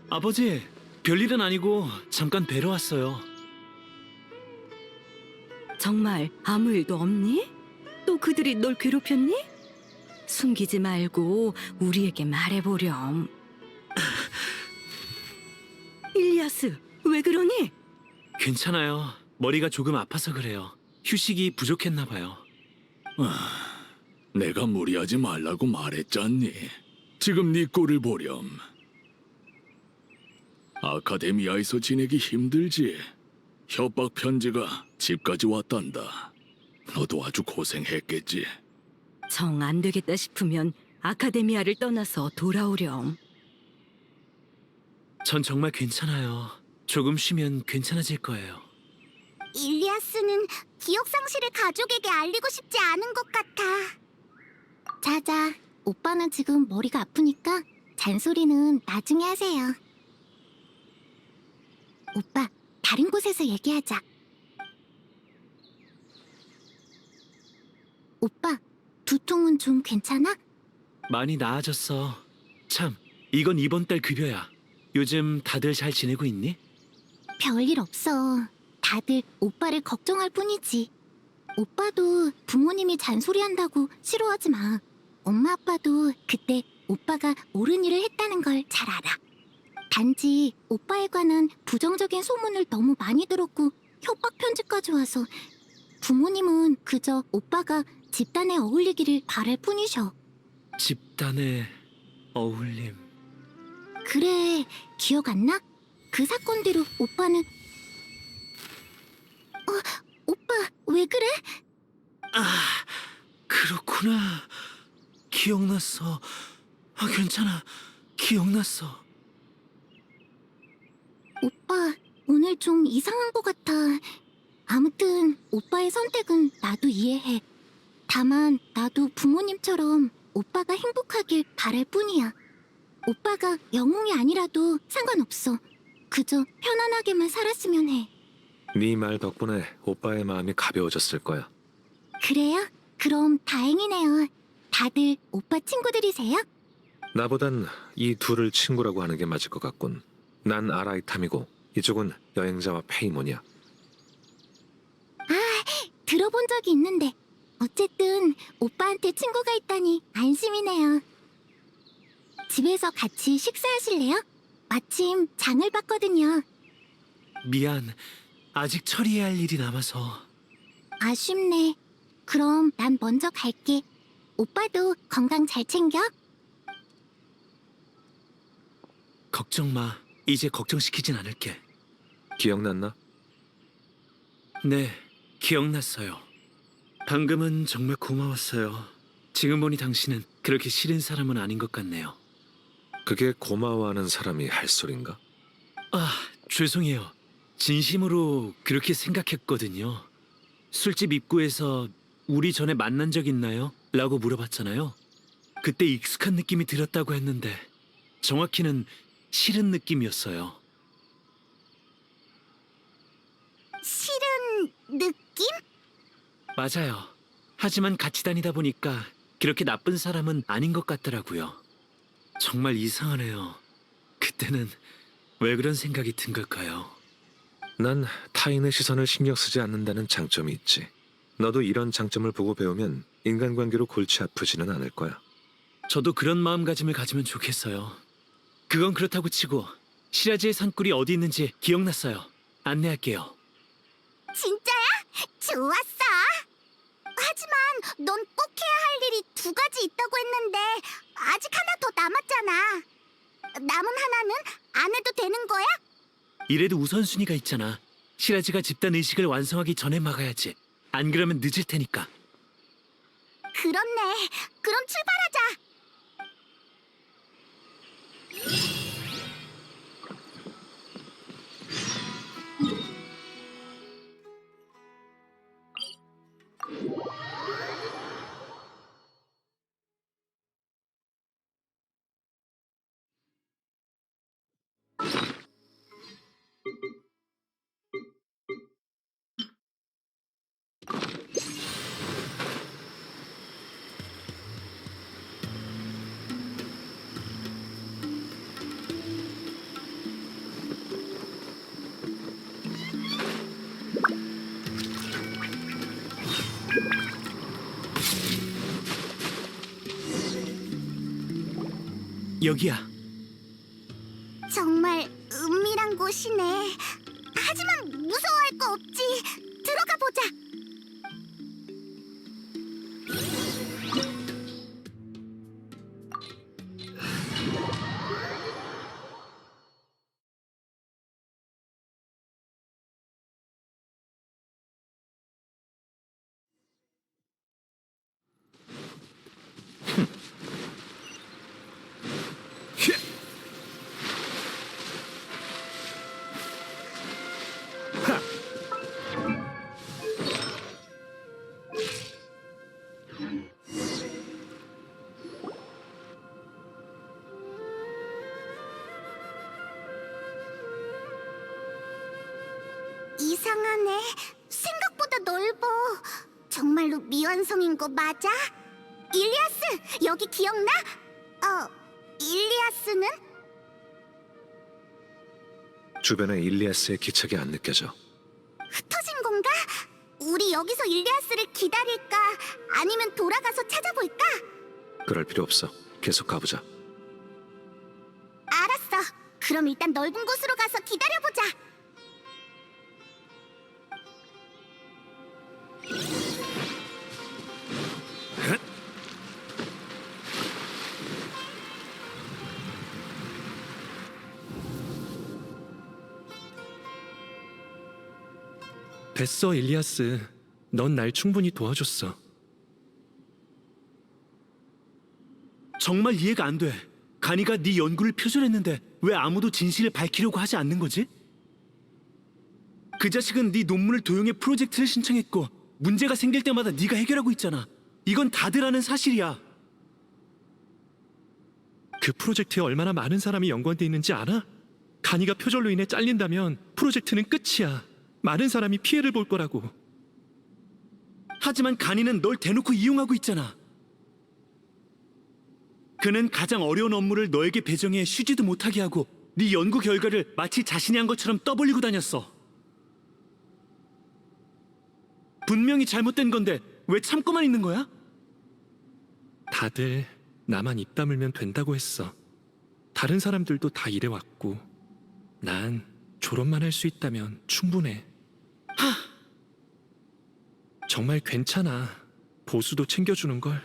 아버지, 별일은 아니고 잠깐 뵈러 왔어요. 정말 아무 일도 없니? 또 그들이 널 괴롭혔니? 숨기지 말고 우리에게 말해보렴. 일리아스, 왜 그러니? 괜찮아요. 머리가 조금 아파서 그래요. 휴식이 부족했나 봐요. 내가 무리하지 말라고 말했잖니. 지금 네 꼴을 보렴. 아카데미아에서 지내기 힘들지. 협박 편지가 집까지 왔단다. 너도 아주 고생했겠지. 정 안 되겠다 싶으면 아카데미아를 떠나서 돌아오렴. 전 정말 괜찮아요. 조금 쉬면 괜찮아질 거예요. 일리아스는 기억 상실을 가족에게 알리고 싶지 않은 것 같아. 자자, 오빠는 지금 머리가 아프니까 잔소리는 나중에 하세요. 오빠, 다른 곳에서 얘기하자. 오빠, 두통은 좀 괜찮아? 많이 나아졌어. 참, 이건 이번 달 급여야. 요즘 다들 잘 지내고 있니? 별일 없어. 다들 오빠를 걱정할 뿐이지. 오빠도 부모님이 잔소리한다고 싫어하지 마. 엄마 아빠도 그때 오빠가 옳은 일을 했다는 걸 잘 알아. 단지 오빠에 관한 부정적인 소문을 너무 많이 들었고 협박 편지까지 와서 부모님은 그저 오빠가 집단에 어울리기를 바랄 뿐이셔. 집단의 어울림. 그래, 기억 안 나? 그 사건대로 오빠는... 오빠, 왜 그래? 아, 그렇구나. 기억났어. 괜찮아. 기억났어. 오빠, 오늘 좀 이상한 것 같아. 아무튼 오빠의 선택은 나도 이해해. 다만 나도 부모님처럼 오빠가 행복하길 바랄 뿐이야. 오빠가 영웅이 아니라도 상관없어. 그저 편안하게만 살았으면 해. 네 말 덕분에 오빠의 마음이 가벼워졌을 거야. 그래요? 그럼 다행이네요. 다들 오빠 친구들이세요? 나보단 이 둘을 친구라고 하는 게 맞을 것 같군. 난 아라이탐이고 이쪽은 여행자와 페이몬이야. 들어본 적이 있는데 어쨌든 오빠한테 친구가 있다니 안심이네요. 집에서 같이 식사하실래요? 마침 장을 봤거든요. 미안. 아직 처리해야 할 일이 남아서. 아쉽네. 그럼 난 먼저 갈게. 오빠도 건강 잘 챙겨. 걱정 마. 이제 걱정시키진 않을게. 기억났나? 네, 기억났어요. 방금은 정말 고마웠어요. 지금 보니 당신은 그렇게 싫은 사람은 아닌 것 같네요. 그게 고마워하는 사람이 할 소린가? 아, 죄송해요. 진심으로 그렇게 생각했거든요. 술집 입구에서 우리 전에 만난 적 있나요? 라고 물어봤잖아요. 그때 익숙한 느낌이 들었다고 했는데 정확히는 싫은 느낌이었어요. 싫은 느낌? 맞아요. 하지만 같이 다니다 보니까 그렇게 나쁜 사람은 아닌 것 같더라고요. 정말 이상하네요. 그때는 왜 그런 생각이 든 걸까요? 난 타인의 시선을 신경 쓰지 않는다는 장점이 있지. 너도 이런 장점을 보고 배우면 인간관계로 골치 아프지는 않을 거야. 저도 그런 마음가짐을 가지면 좋겠어요. 그건 그렇다고 치고 시라지의 산골이 어디 있는지 기억났어요. 안내할게요. 진짜야? 좋았어. 하지만 넌 꼭 해야 할 일이 2가지 있다고 했는데 아직 하나 더 남았잖아. 남은 하나는 안 해도 되는 거야? 이래도 우선순위가 있잖아. 시라지가 집단 의식을 완성하기 전에 막아야지. 안 그러면 늦을 테니까. 그렇네. 그럼 출발하자. 여기야. 정말 은밀한 곳이네. 하지만 무서워할 거 없지. 들어가 보자. 이상하네. 생각보다 넓어. 정말로 미완성인 거 맞아? 일리아스, 여기 기억나? 일리아스는? 주변에 일리아스의 기척이 안 느껴져. 흩어진 건가? 우리 여기서 일리아스를 기다릴까? 아니면 돌아가서 찾아볼까? 그럴 필요 없어. 계속 가보자. 알았어. 그럼 일단 넓은 곳으로 가서 기다려보자. 됐어, 일리아스. 넌 날 충분히 도와줬어. 정말 이해가 안 돼. 가니가 네 연구를 표절했는데 왜 아무도 진실을 밝히려고 하지 않는 거지? 그 자식은 네 논문을 도용해 프로젝트를 신청했고 문제가 생길 때마다 네가 해결하고 있잖아. 이건 다들 아는 사실이야. 그 프로젝트에 얼마나 많은 사람이 연관돼 있는지 알아? 가니가 표절로 인해 잘린다면 프로젝트는 끝이야. 많은 사람이 피해를 볼 거라고. 하지만 가니는 널 대놓고 이용하고 있잖아. 그는 가장 어려운 업무를 너에게 배정해 쉬지도 못하게 하고 네 연구 결과를 마치 자신이 한 것처럼 떠벌리고 다녔어. 분명히 잘못된 건데 왜 참고만 있는 거야? 다들 나만 입 다물면 된다고 했어. 다른 사람들도 다 이래왔고 난 졸업만 할 수 있다면 충분해. 정말 괜찮아. 보수도 챙겨주는걸.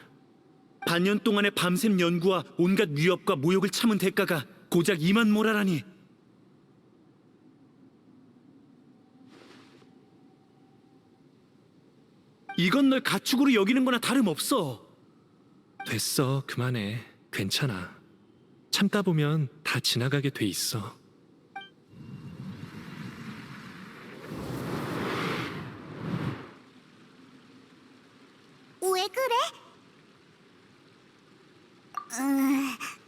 반년 동안의 밤샘 연구와 온갖 위협과 모욕을 참은 대가가 고작 이만 모라라니. 이건 널 가축으로 여기는 거나 다름없어. 됐어, 그만해. 괜찮아. 참다 보면 다 지나가게 돼 있어. 왜 그래?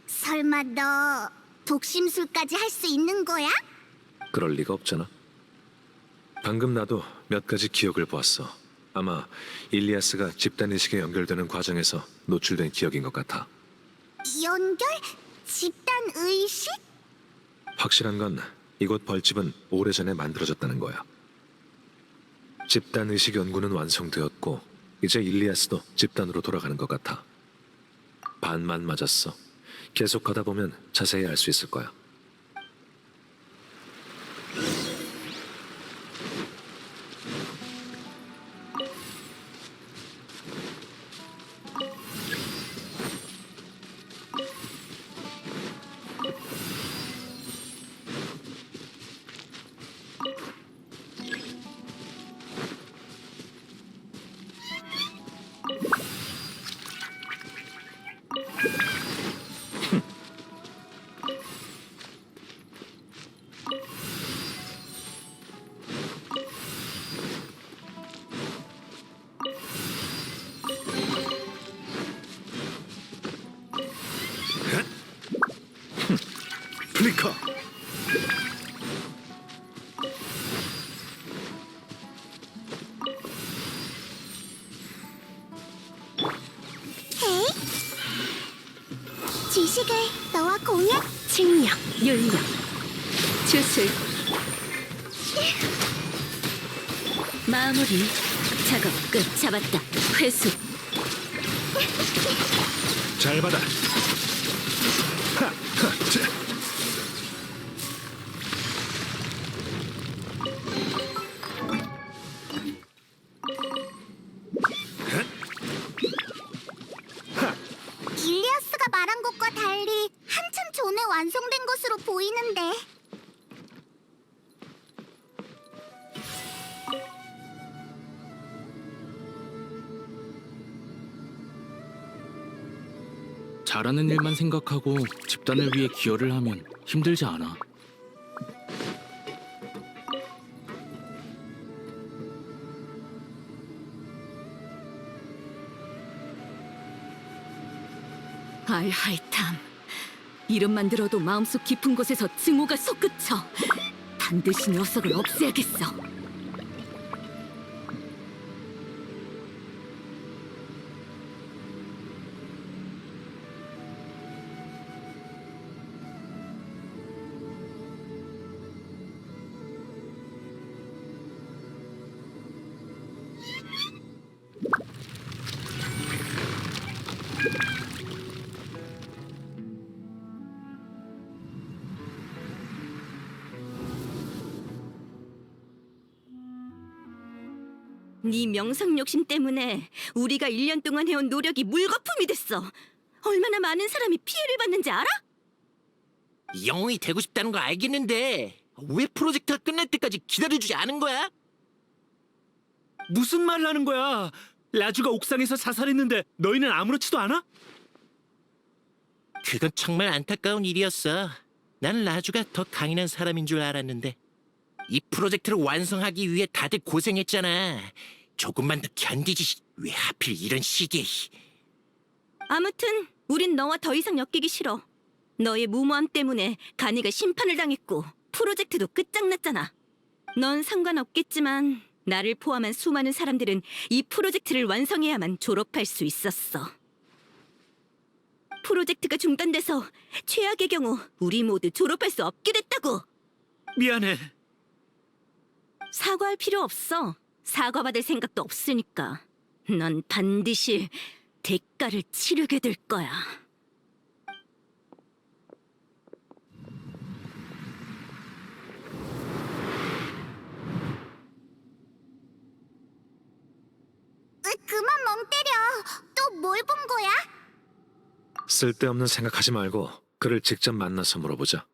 설마 너 독심술까지 할 수 있는 거야? 그럴 리가 없잖아. 방금 나도 몇 가지 기억을 보았어. 아마 일리아스가 집단의식에 연결되는 과정에서 노출된 기억인 것 같아. 연결? 집단 의식? 확실한 건 이곳 벌집은 오래전에 만들어졌다는 거야. 집단의식 연구는 완성되었고 이제 일리아스도 집단으로 돌아가는 것 같아. 반만 맞았어. 계속하다 보면 자세히 알 수 있을 거야. 플리카. 지식을 너와 공유? 칭령, 윤령, 주술, 마무리, 작업 끝. 잡았다. 회수. 잘 받아. 하, 하, 자. 일리아스가 말한 것과 달리 한참 전에 완성된 것으로 보이는데. 잘하는 일만 생각하고 집단을 위해 기여를 하면 힘들지 않아. 알하이탐. 이름만 들어도 마음속 깊은 곳에서 증오가 솟구쳐. 반드시 녀석을 없애야겠어. 네 명성 욕심 때문에 우리가 1년 동안 해온 노력이 물거품이 됐어. 얼마나 많은 사람이 피해를 받는지 알아? 영웅이 되고 싶다는 거 알겠는데 왜 프로젝트가 끝날 때까지 기다려주지 않은 거야? 무슨 말을 하는 거야? 라주가 옥상에서 자살했는데 너희는 아무렇지도 않아? 그건 정말 안타까운 일이었어. 난 라주가 더 강인한 사람인 줄 알았는데 이 프로젝트를 완성하기 위해 다들 고생했잖아. 조금만 더 견디지. 왜 하필 이런 시기에. 아무튼 우린 너와 더 이상 엮이기 싫어. 너의 무모함 때문에 가니가 심판을 당했고 프로젝트도 끝장났잖아. 넌 상관없겠지만 나를 포함한 수많은 사람들은 이 프로젝트를 완성해야만 졸업할 수 있었어. 프로젝트가 중단돼서 최악의 경우 우리 모두 졸업할 수 없게 됐다고. 미안해. 사과할 필요 없어. 사과받을 생각도 없으니까. 넌 반드시 대가를 치르게 될 거야. 그만 멍 때려. 또 뭘 본 거야? 쓸데없는 생각하지 말고 그를 직접 만나서 물어보자.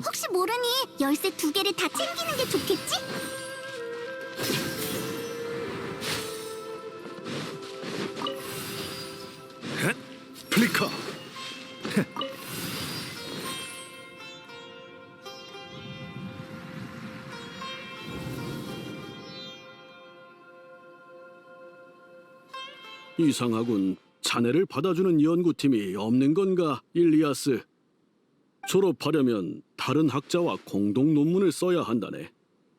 혹시 모르니 열쇠 2개를 다 챙기는 게 좋겠지? 플리커. 이상하군. 자네를 받아주는 연구팀이 없는 건가, 일리아스? 졸업하려면 다른 학자와 공동 논문을 써야 한다네.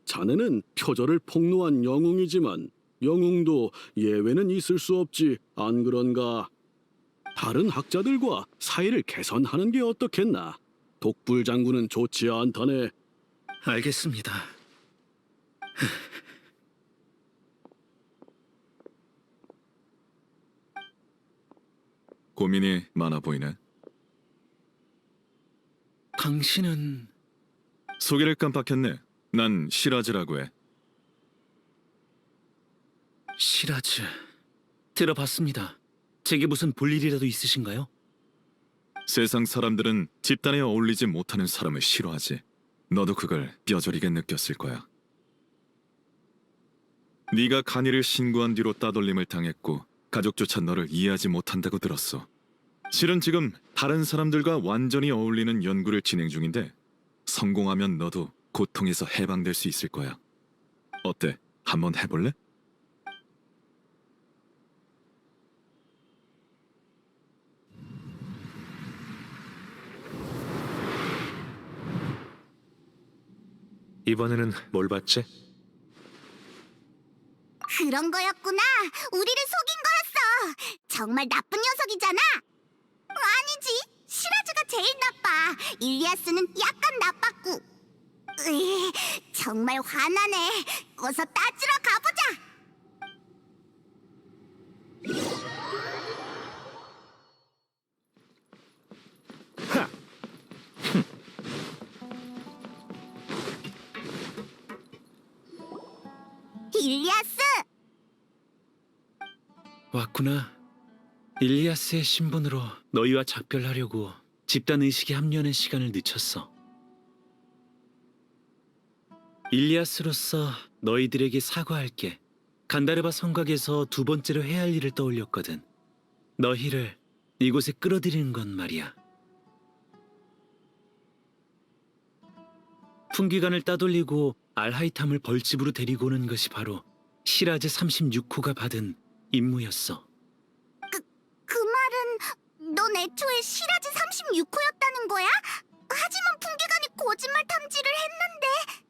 자네는 표절을 폭로한 영웅이지만 영웅도 예외는 있을 수 없지, 안 그런가? 다른 학자들과 사이를 개선하는 게 어떻겠나? 독불 장군은 좋지 않다네. 알겠습니다. 고민이 많아 보이네. 당신은 소개를 깜빡했네. 난 시라즈라고 해. 시라즈. 들어봤습니다. 제게 무슨 볼일이라도 있으신가요? 세상 사람들은 집단에 어울리지 못하는 사람을 싫어하지. 너도 그걸 뼈저리게 느꼈을 거야. 네가 간이를 신고한 뒤로 따돌림을 당했고 가족조차 너를 이해하지 못한다고 들었어. 실은 지금 다른 사람들과 완전히 어울리는 연구를 진행 중인데 성공하면 너도 고통에서 해방될 수 있을 거야. 어때? 한번 해볼래? 이번에는 뭘 봤지? 그런 거였구나. 우리를 속인 거였어. 정말 나쁜 녀석이잖아. 아니지. 시라즈가 제일 나빠. 일리아스는 약간 나빴고. 정말 화나네. 어서 따지러 가보자. 일리아스! 왔구나. 일리아스의 신분으로 너희와 작별하려고 집단 의식에 합류하는 시간을 늦췄어. 일리아스로서 너희들에게 사과할게. 간다르바 성곽에서 두 번째로 해야 할 일을 떠올렸거든. 너희를 이곳에 끌어들이는 건 말이야. 풍기관을 따돌리고 알하이탐을 벌집으로 데리고 오는 것이 바로 시라즈 36호가 받은 임무였어. 그 말은 넌 애초에 시라즈 36호였다는 거야? 하지만 풍기관이 거짓말 탐지를 했는데.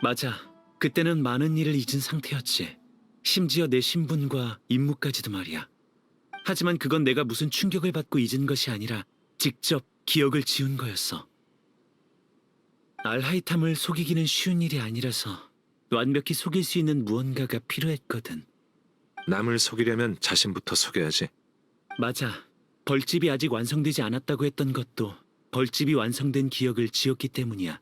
맞아. 그때는 많은 일을 잊은 상태였지. 심지어 내 신분과 임무까지도 말이야. 하지만 그건 내가 무슨 충격을 받고 잊은 것이 아니라 직접 기억을 지운 거였어. 알하이탐을 속이기는 쉬운 일이 아니라서 완벽히 속일 수 있는 무언가가 필요했거든. 남을 속이려면 자신부터 속여야지. 맞아. 벌집이 아직 완성되지 않았다고 했던 것도 벌집이 완성된 기억을 지웠기 때문이야.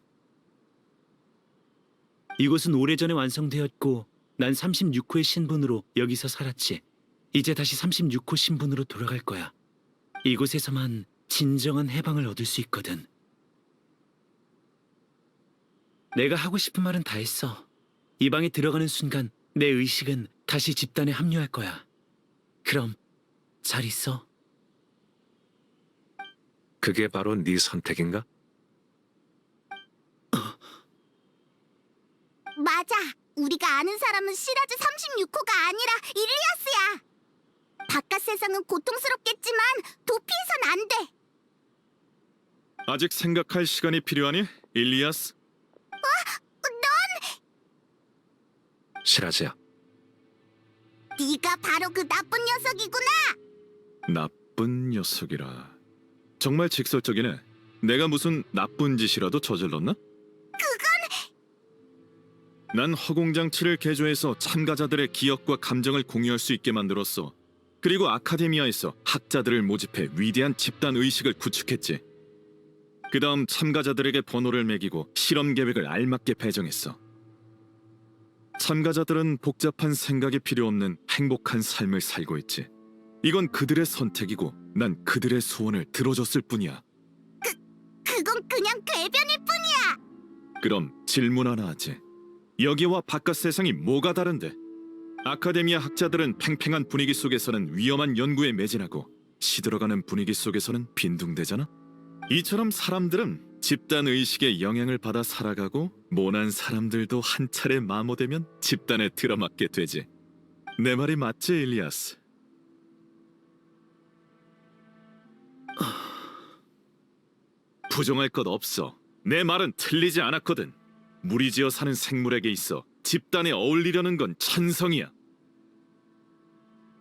이곳은 오래전에 완성되었고 난 36호의 신분으로 여기서 살았지. 이제 다시 36호 신분으로 돌아갈 거야. 이곳에서만 진정한 해방을 얻을 수 있거든. 내가 하고 싶은 말은 다 했어. 이 방에 들어가는 순간 내 의식은 다시 집단에 합류할 거야. 그럼 잘 있어. 그게 바로 네 선택인가? 맞아. 우리가 아는 사람은 시라즈 36호가 아니라 일리아스야. 바깥 세상은 고통스럽겠지만 도피해선 안 돼. 아직 생각할 시간이 필요하니, 일리아스? 시라즈야. 네가 바로 그 나쁜 녀석이구나. 나쁜 녀석이라. 정말 직설적이네. 내가 무슨 나쁜 짓이라도 저질렀나? 난 허공장치를 개조해서 참가자들의 기억과 감정을 공유할 수 있게 만들었어. 그리고 아카데미아에서 학자들을 모집해 위대한 집단 의식을 구축했지. 그 다음 참가자들에게 번호를 매기고 실험 계획을 알맞게 배정했어. 참가자들은 복잡한 생각이 필요 없는 행복한 삶을 살고 있지. 이건 그들의 선택이고 난 그들의 소원을 들어줬을 뿐이야. 그건 그냥 궤변일 뿐이야. 그럼 질문 하나 하지. 여기와 바깥 세상이 뭐가 다른데? 아카데미아 학자들은 팽팽한 분위기 속에서는 위험한 연구에 매진하고 시들어가는 분위기 속에서는 빈둥대잖아? 이처럼 사람들은 집단 의식의 영향을 받아 살아가고 모난 사람들도 한 차례 마모되면 집단에 들어맞게 되지. 내 말이 맞지, 일리아스? 부정할 것 없어. 내 말은 틀리지 않았거든. 무리지어 사는 생물에게 있어 집단에 어울리려는 건 천성이야.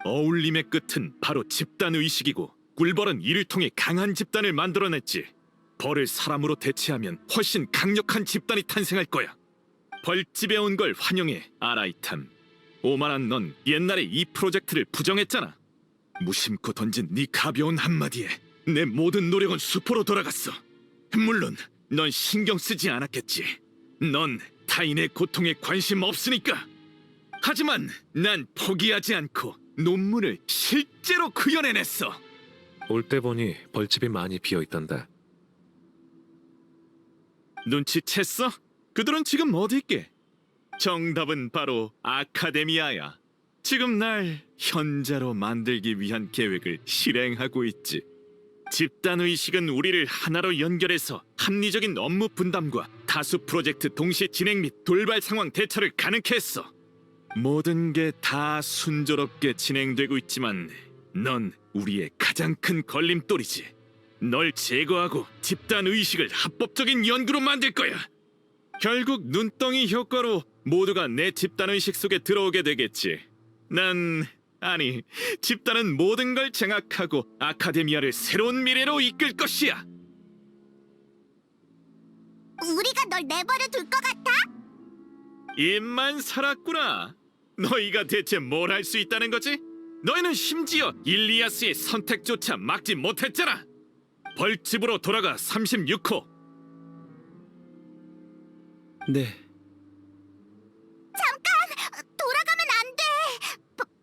어울림의 끝은 바로 집단 의식이고 꿀벌은 이를 통해 강한 집단을 만들어냈지. 벌을 사람으로 대체하면 훨씬 강력한 집단이 탄생할 거야. 벌집에 온 걸 환영해, 아라이탐. 오만한 넌 옛날에 이 프로젝트를 부정했잖아. 무심코 던진 네 가벼운 한마디에 내 모든 노력은 수포로 돌아갔어. 물론 넌 신경 쓰지 않았겠지. 넌 타인의 고통에 관심 없으니까. 하지만 난 포기하지 않고 논문을 실제로 구현해냈어. 올 때 보니 벌집이 많이 비어있던데. 눈치챘어? 그들은 지금 어디 있게? 정답은 바로 아카데미아야. 지금 날 현자로 만들기 위한 계획을 실행하고 있지. 집단의식은 우리를 하나로 연결해서 합리적인 업무 분담과 다수 프로젝트 동시 진행 및 돌발 상황 대처를 가능케 했어. 모든 게 다 순조롭게 진행되고 있지만 넌 우리의 가장 큰 걸림돌이지. 널 제거하고 집단의식을 합법적인 연구로 만들 거야. 결국 눈덩이 효과로 모두가 내 집단의식 속에 들어오게 되겠지. 아니, 집단은 모든 걸 장악하고 아카데미아를 새로운 미래로 이끌 것이야. 우리가 널 내버려 둘 것 같아? 입만 살았구나. 너희가 대체 뭘 할 수 있다는 거지? 너희는 심지어 일리아스의 선택조차 막지 못했잖아. 벌집으로 돌아가 36호. 네. 잠깐! 돌아가면 안 돼!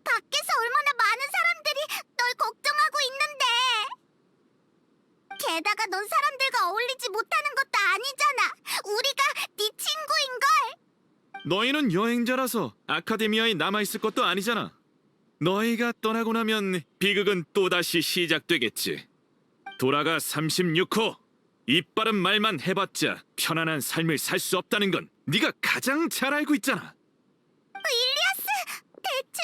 밖에서 얼마나 많은 사람들이 널 걱정하고 있는데! 게다가 넌 사람들과 어울리지 못하는 것도 아니잖아! 우리가 네 친구인걸! 너희는 여행자라서 아카데미아에 남아있을 것도 아니잖아. 너희가 떠나고 나면 비극은 또다시 시작되겠지. 돌아가 36호. 이빠른 말만 해봤자 편안한 삶을 살 수 없다는 건 네가 가장 잘 알고 있잖아. 일리아스! 대체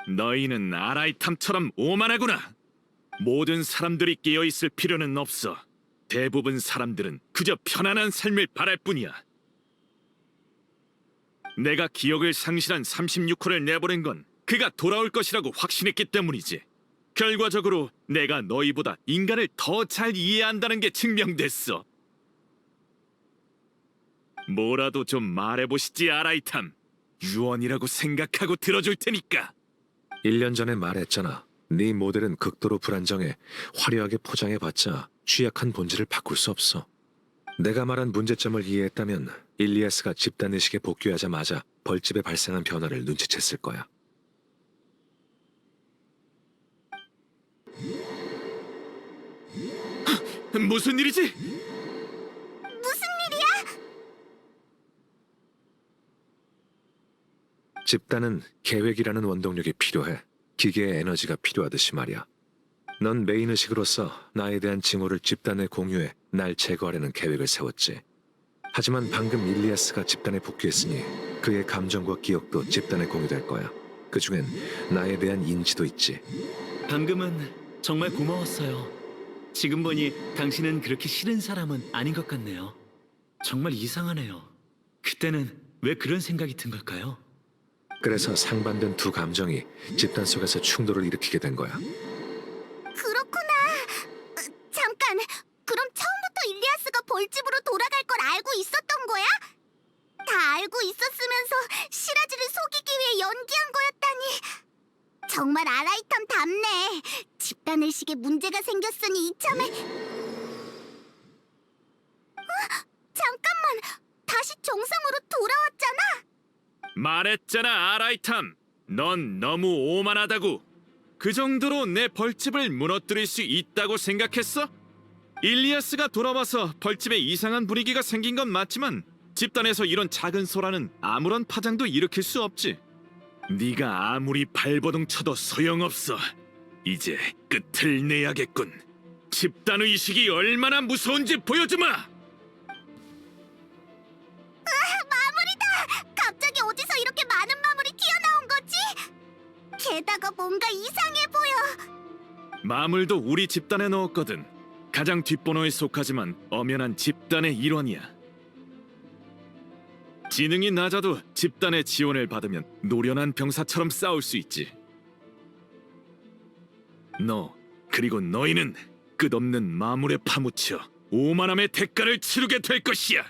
왜? 너희는 아라이탐처럼 오만하구나. 모든 사람들이 깨어있을 필요는 없어. 대부분 사람들은 그저 편안한 삶을 바랄 뿐이야. 내가 기억을 상실한 36호를 내보낸 건 그가 돌아올 것이라고 확신했기 때문이지. 결과적으로 내가 너희보다 인간을 더 잘 이해한다는 게 증명됐어. 뭐라도 좀 말해보시지, 아라이탐. 유언이라고 생각하고 들어줄 테니까. 1년 전에 말했잖아. 네 모델은 극도로 불안정해. 화려하게 포장해봤자 취약한 본질을 바꿀 수 없어. 내가 말한 문제점을 이해했다면 일리아스가 집단의식에 복귀하자마자 벌집에 발생한 변화를 눈치챘을 거야. 무슨 일이지? 무슨 일이야? 집단은 계획이라는 원동력이 필요해. 기계의 에너지가 필요하듯이 말이야. 넌 메인 의식으로서 나에 대한 징후를 집단에 공유해 날 제거하려는 계획을 세웠지. 하지만 방금 일리아스가 집단에 복귀했으니 그의 감정과 기억도 집단에 공유될 거야. 그중엔 나에 대한 인지도 있지. 방금은 정말 고마웠어요. 지금 보니 당신은 그렇게 싫은 사람은 아닌 것 같네요. 정말 이상하네요. 그때는 왜 그런 생각이 든 걸까요? 그래서 상반된 두 감정이 집단 속에서 충돌을 일으키게 된 거야. 그렇구나. 잠깐, 그럼 처음부터 일리아스가 벌집으로 돌아갈 걸 알고 있었던 거야? 다 알고 있었으면서 시라즈를 속이기 위해 연기한 거였다니. 정말 아라이탐답네. 집단 의식에 문제가 생겼으니 이참에... 잠깐만, 다시 정상으로 돌아왔잖아. 말했잖아, 아라이탐. 넌 너무 오만하다고. 그 정도로 내 벌집을 무너뜨릴 수 있다고 생각했어? 일리아스가 돌아와서 벌집에 이상한 분위기가 생긴 건 맞지만 집단에서 이런 작은 소란은 아무런 파장도 일으킬 수 없지. 네가 아무리 발버둥 쳐도 소용없어. 이제 끝을 내야겠군. 집단 의식이 얼마나 무서운지 보여주마. 마무리다! 갑자기 어디서 이렇게 많은 마물이 튀어나온 거지? 게다가 뭔가 이상해 보여. 마물도 우리 집단에 넣었거든. 가장 뒷번호에 속하지만 엄연한 집단의 일원이야. 지능이 낮아도 집단의 지원을 받으면 노련한 병사처럼 싸울 수 있지. 너 그리고 너희는 끝없는 마물에 파묻혀 오만함의 대가를 치르게 될 것이야.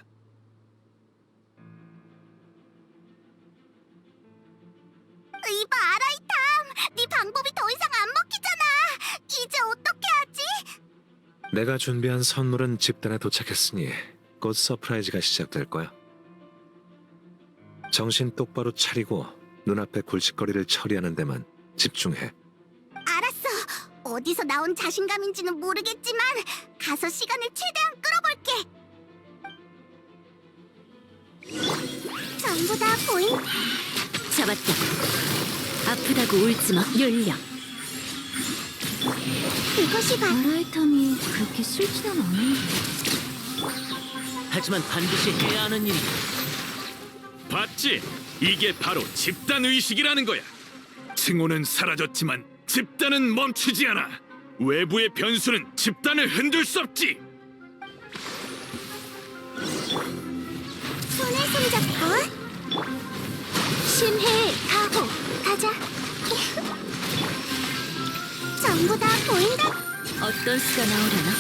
이봐 아라이탐, 네 방법이 더 이상 안 먹히잖아. 이제 어떻게 하지? 내가 준비한 선물은 집단에 도착했으니 곧 서프라이즈가 시작될 거야. 정신 똑바로 차리고 눈앞의 굴직거리를 처리하는 데만 집중해. 알았어. 어디서 나온 자신감인지는 모르겠지만 가서 시간을 최대한 끌어볼게. 전부 다 보인... 잡았다. 아프다고 울지마. 열려. 이것이 바로... 아라이탐이 그렇게 싫지는 않은데. 하지만 반드시 해야 하는 일이. 봤지? 이게 바로 집단 의식이라는 거야. 칭호는 사라졌지만 집단은 멈추지 않아. 외부의 변수는 집단을 흔들 수 없지. 손에 손잡고 심해 가호 가자. 전부 다 보인다. 어떤 수가 나오려나?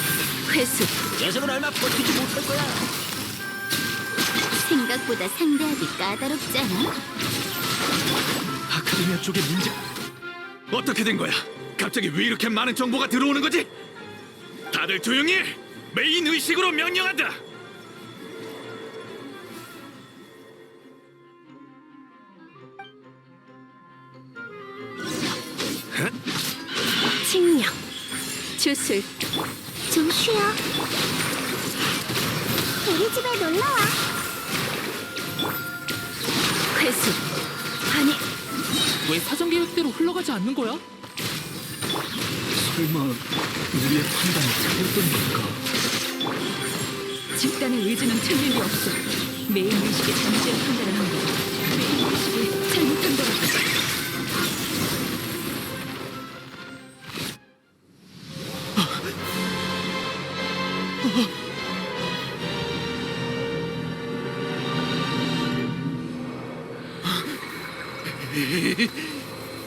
회수. 녀석은 얼마 버티지 못할 거야. 생각보다 상대하기 까다롭지 않아? 아카데미아 쪽에 문제. 어떻게 된 거야? 갑자기 왜 이렇게 많은 정보가 들어오는 거지? 다들 조용히 해. 메인 의식으로 명령한다. 칭령. 주술. 좀 쉬어. 우리 집에 놀러와. 회수. 아니, 왜 사전 계획대로 흘러가지 않는 거야? 설마 우리의 판단이 틀렸던 걸까? 집단의 의지는 틀릴 리 없어. 메인 의식의 잠재의 판단을 한 거야. 메인 의식이 잘못한 거라고.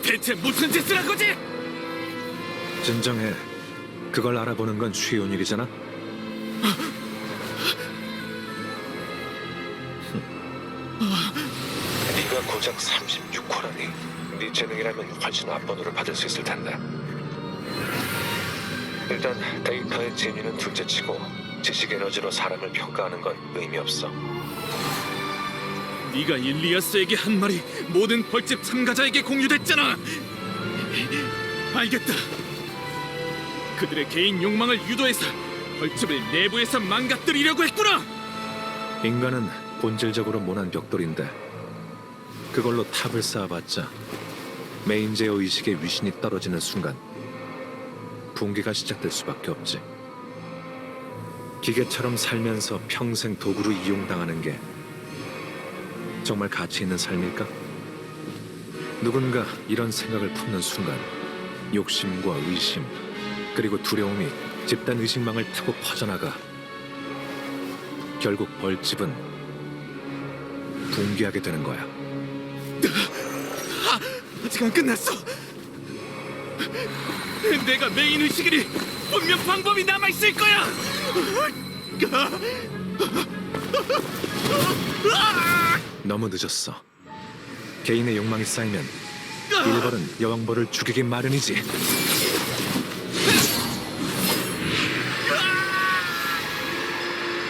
대체 무슨 짓을 한 거지? 진정해. 그걸 알아보는 건 쉬운 일이잖아. 네가 고작 36호라니. 네 재능이라면 훨씬 앞번호를 받을 수 있을 텐데. 일단 데이터의 진위는 둘째치고 지식 에너지로 사람을 평가하는 건 의미 없어. 네가 일리아스에게 한 말이 모든 벌집 참가자에게 공유됐잖아. 알겠다. 그들의 개인 욕망을 유도해서 벌집을 내부에서 망가뜨리려고 했구나. 인간은 본질적으로 모난 벽돌인데 그걸로 탑을 쌓아봤자 메인제어 의식의 위신이 떨어지는 순간 붕괴가 시작될 수밖에 없지. 기계처럼 살면서 평생 도구로 이용당하는 게 정말 가치 있는 삶일까? 누군가 이런 생각을 품는 순간 욕심과 의심 그리고 두려움이 집단 의식망을 타고 퍼져나가 결국 벌집은 붕괴하게 되는 거야. 아직 안 끝났어. 내가 메인 의식이니 분명 방법이 남아 있을 거야. 너무 늦었어. 개인의 욕망이 쌓이면 일벌은 여왕벌을 죽이기 마련이지.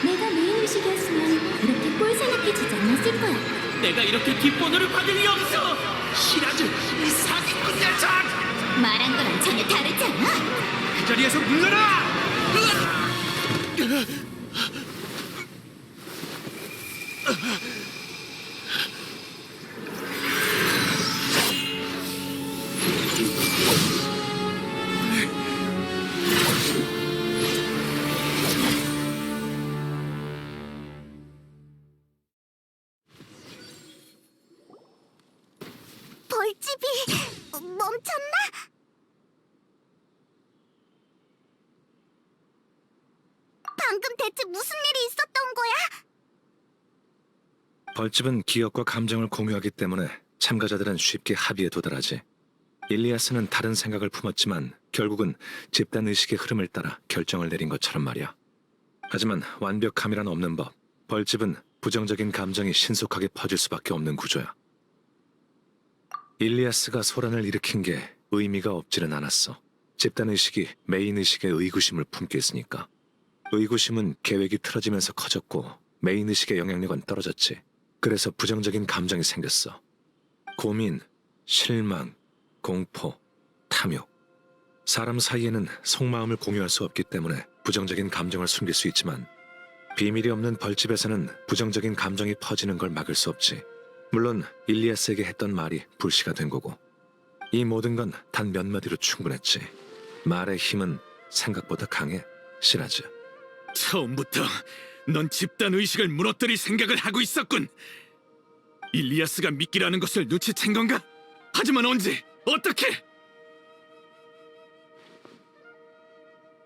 내가 메인의식이었으면 그렇게 꼴 생각해주지 않았을 거야. 내가 이렇게 뒷번호를 받을 리 없어. 시라즈, 이 사기꾼 녀석! 말한 거랑 전혀 다르지 않아? 그 자리에서 물러나! 벌집이 멈췄나? 방금 대체 무슨 일이 있었던 거야? 벌집은 기억과 감정을 공유하기 때문에 참가자들은 쉽게 합의에 도달하지. 일리아스는 다른 생각을 품었지만 결국은 집단 의식의 흐름을 따라 결정을 내린 것처럼 말이야. 하지만 완벽함이란 없는 법. 벌집은 부정적인 감정이 신속하게 퍼질 수밖에 없는 구조야. 일리아스가 소란을 일으킨 게 의미가 없지는 않았어. 집단 의식이 메인 의식의 의구심을 품게 했으니까. 의구심은 계획이 틀어지면서 커졌고 메인 의식의 영향력은 떨어졌지. 그래서 부정적인 감정이 생겼어. 고민, 실망, 공포, 탐욕. 사람 사이에는 속마음을 공유할 수 없기 때문에 부정적인 감정을 숨길 수 있지만 비밀이 없는 벌집에서는 부정적인 감정이 퍼지는 걸 막을 수 없지. 물론 일리아스에게 했던 말이 불씨가 된 거고. 이 모든 건 단 몇 마디로 충분했지. 말의 힘은 생각보다 강해, 시라즈. 처음부터 넌 집단 의식을 무너뜨릴 생각을 하고 있었군. 일리아스가 미끼라는 것을 눈치챈 건가? 하지만 언제? 어떻게?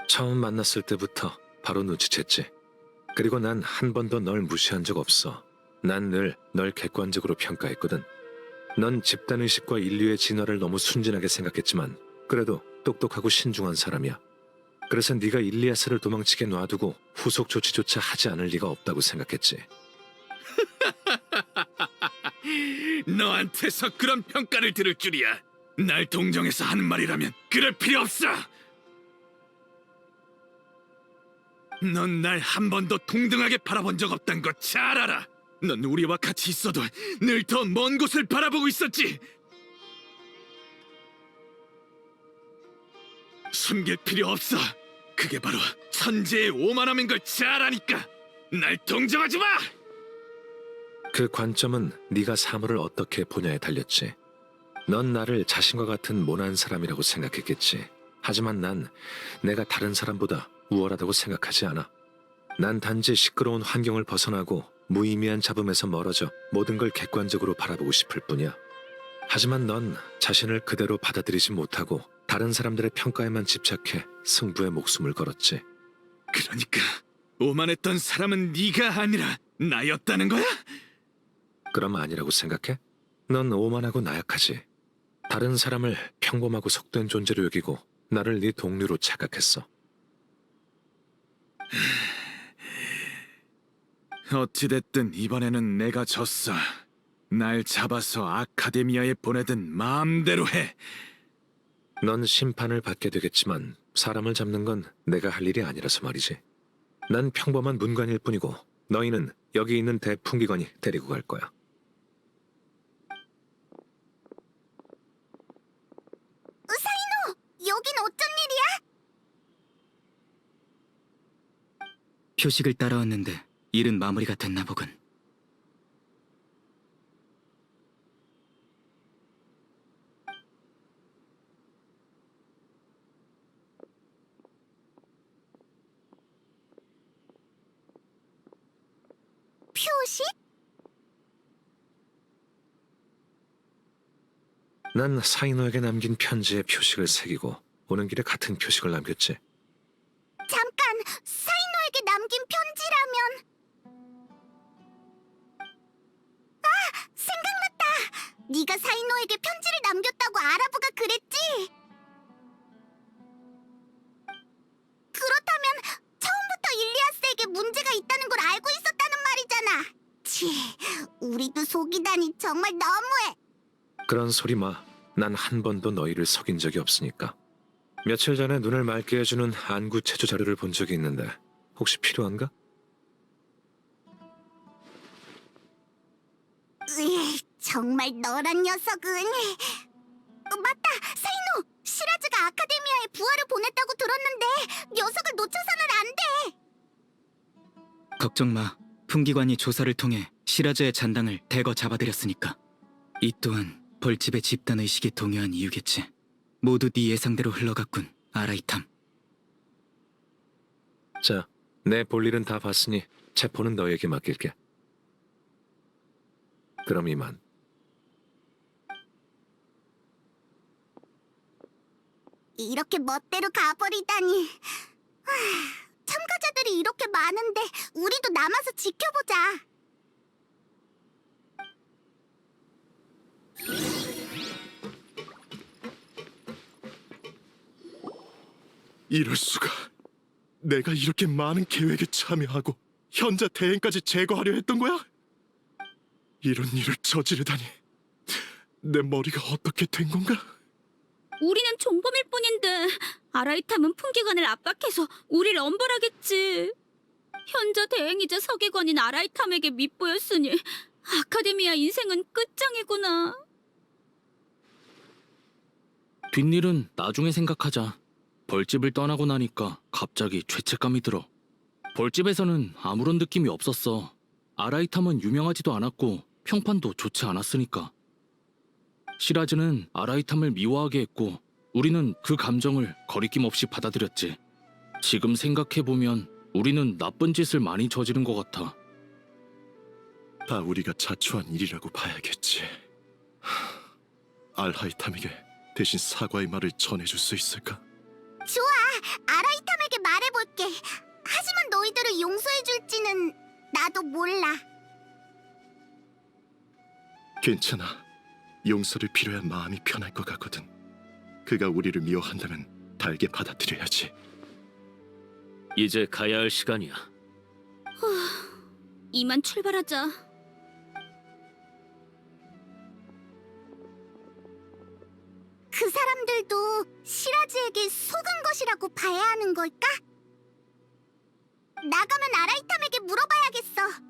처음 만났을 때부터 바로 눈치챘지. 그리고 난 한 번도 널 무시한 적 없어. 난 늘 널 객관적으로 평가했거든. 넌 집단의식과 인류의 진화를 너무 순진하게 생각했지만 그래도 똑똑하고 신중한 사람이야. 그래서 네가 일리아스를 도망치게 놔두고 후속 조치조차 하지 않을 리가 없다고 생각했지. 너한테서 그런 평가를 들을 줄이야. 날 동정해서 하는 말이라면 그럴 필요 없어. 넌 날 한 번도 동등하게 바라본 적 없단 거 잘 알아. 넌 우리와 같이 있어도 늘 더 먼 곳을 바라보고 있었지. 숨길 필요 없어. 그게 바로 천재의 오만함인 걸 잘 아니까 날 동정하지 마. 그 관점은 네가 사물을 어떻게 보냐에 달렸지. 넌 나를 자신과 같은 모난 사람이라고 생각했겠지. 하지만 난 내가 다른 사람보다 우월하다고 생각하지 않아. 난 단지 시끄러운 환경을 벗어나고 무의미한 잡음에서 멀어져 모든 걸 객관적으로 바라보고 싶을 뿐이야. 하지만 넌 자신을 그대로 받아들이지 못하고 다른 사람들의 평가에만 집착해 승부에 목숨을 걸었지. 그러니까 오만했던 사람은 네가 아니라 나였다는 거야? 그럼 아니라고 생각해? 넌 오만하고 나약하지. 다른 사람을 평범하고 속된 존재로 여기고 나를 네 동료로 착각했어. 어찌됐든 이번에는 내가 졌어. 날 잡아서 아카데미아에 보내든 마음대로 해. 넌 심판을 받게 되겠지만 사람을 잡는 건 내가 할 일이 아니라서 말이지. 난 평범한 문관일 뿐이고 너희는 여기 있는 대풍기관이 데리고 갈 거야. 사이노! 여긴 어쩐 일이야? 표식을 따라왔는데 일은 마무리가 됐나 보군. 소식? 난 사이노에게 남긴 편지에 표식을 새기고 오는 길에 같은 표식을 남겼지. 잠깐, 사이노에게 남긴 편지라면... 아, 생각났다. 네가 사이노에게 편지를 남겼다고 아라부가 그랬지? 그렇다면 처음부터 일리아스에게 문제가 있다는 걸 알고 있었다는 말이잖아. 치, 우리도 속이다니 정말 너무해. 그런 소리 마. 난 한 번도 너희를 속인 적이 없으니까. 며칠 전에 눈을 맑게 해주는 안구 체조 자료를 본 적이 있는데 혹시 필요한가? 정말 너란 녀석은... 맞다! 사이노! 시라즈가 아카데미아에 부하를 보냈다고 들었는데 녀석을 놓쳐서는 안 돼! 걱정 마. 풍기관이 조사를 통해 시라즈의 잔당을 대거 잡아들였으니까. 이 또한 벌집의 집단 의식이 동요한 이유겠지. 모두 네 예상대로 흘러갔군, 아라이탐. 자, 내 볼일은 다 봤으니 체포는 너에게 맡길게. 그럼 이만. 이렇게 멋대로 가버리다니... 참가자들이 이렇게 많은데 우리도 남아서 지켜보자. 이럴 수가. 내가 이렇게 많은 계획에 참여하고 현자 대행까지 제거하려 했던 거야? 이런 일을 저지르다니. 내 머리가 어떻게 된 건가? 우리는 종범일 뿐인데 아라이탐은 풍기관을 압박해서 우리를 엄벌하겠지. 현자 대행이자 서기관인 아라이탐에게 밑보였으니 아카데미아 인생은 끝장이구나. 뒷일은 나중에 생각하자. 벌집을 떠나고 나니까 갑자기 죄책감이 들어. 벌집에서는 아무런 느낌이 없었어. 아라이탐은 유명하지도 않았고 평판도 좋지 않았으니까. 시라즈는 아라이탐을 미워하게 했고 우리는 그 감정을 거리낌 없이 받아들였지. 지금 생각해보면 우리는 나쁜 짓을 많이 저지른 것 같아. 다 우리가 자초한 일이라고 봐야겠지. 알하이탐에게 대신 사과의 말을 전해줄 수 있을까? 좋아, 아라이탐에게 말해볼게. 하지만 너희들을 용서해줄지는 나도 몰라. 괜찮아. 용서를 빌어야 마음이 편할 것 같거든. 그가 우리를 미워한다면 달게 받아들여야지. 이제 가야 할 시간이야. 이만 출발하자. 그 사람들도 시라즈에게 속은 것이라고 봐야 하는 걸까? 나가면 아라이탐에게 물어봐야겠어.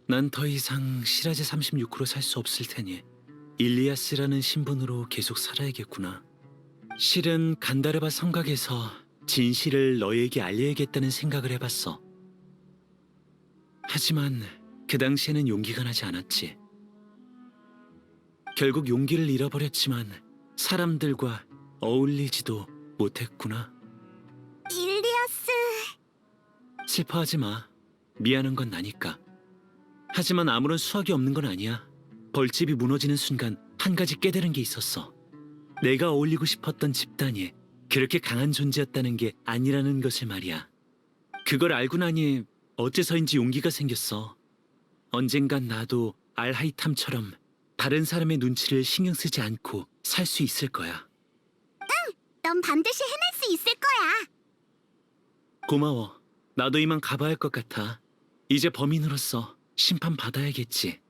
난 더 이상 시라즈 36호로 살 수 없을 테니 일리아스라는 신분으로 계속 살아야겠구나. 실은 간다르바 성곽에서 진실을 너에게 알려야겠다는 생각을 해봤어. 하지만 그 당시에는 용기가 나지 않았지. 결국 용기를 잃어버렸지만 사람들과 어울리지도 못했구나. 일리아스... 슬퍼하지 마. 미안한 건 나니까. 하지만 아무런 수확이 없는 건 아니야. 벌집이 무너지는 순간 한 가지 깨달은 게 있었어. 내가 어울리고 싶었던 집단이 그렇게 강한 존재였다는 게 아니라는 것을 말이야. 그걸 알고 나니 어째서인지 용기가 생겼어. 언젠간 나도 알하이탐처럼 다른 사람의 눈치를 신경 쓰지 않고 살 수 있을 거야. 넌 반드시 해낼 수 있을 거야. 고마워. 나도 이만 가봐야 할 것 같아. 이제 범인으로서 심판받아야겠지.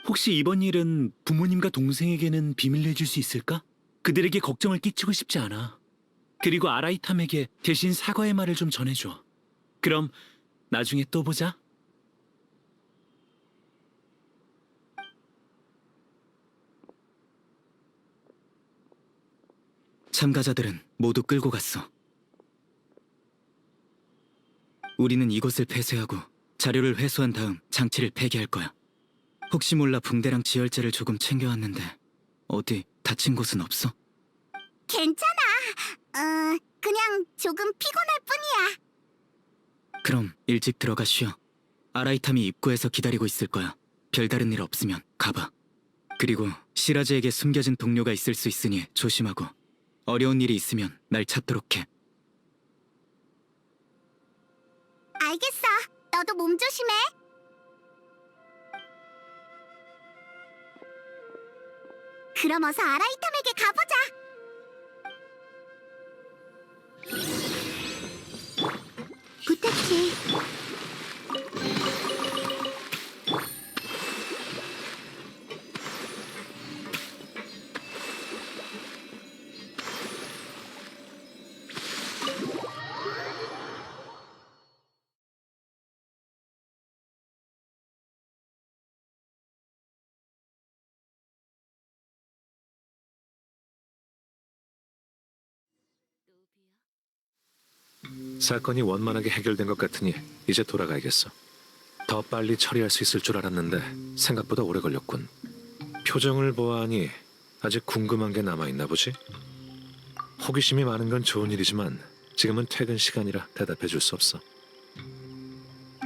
혹시 이번 일은 부모님과 동생에게는 비밀로 해줄 수 있을까? 그들에게 걱정을 끼치고 싶지 않아. 그리고 아라이탐에게 대신 사과의 말을 좀 전해줘. 그럼 나중에 또 보자. 참가자들은 모두 끌고 갔어. 우리는 이곳을 폐쇄하고 자료를 회수한 다음 장치를 폐기할 거야. 혹시 몰라 붕대랑 지혈제를 조금 챙겨왔는데 어디 다친 곳은 없어? 괜찮아. 그냥 조금 피곤할 뿐이야. 그럼 일찍 들어가 쉬어. 아라이탐이 입구에서 기다리고 있을 거야. 별다른 일 없으면 가봐. 그리고 시라즈에게 숨겨진 동료가 있을 수 있으니 조심하고 어려운 일이 있으면 날 찾도록 해. 알겠어. 너도 몸 조심해. 그럼 어서 아라이탐에게 가보자. 부탁해. 사건이 원만하게 해결된 것 같으니 이제 돌아가야겠어. 더 빨리 처리할 수 있을 줄 알았는데 생각보다 오래 걸렸군. 표정을 보아하니 아직 궁금한 게 남아있나 보지? 호기심이 많은 건 좋은 일이지만 지금은 퇴근 시간이라 대답해 줄 수 없어.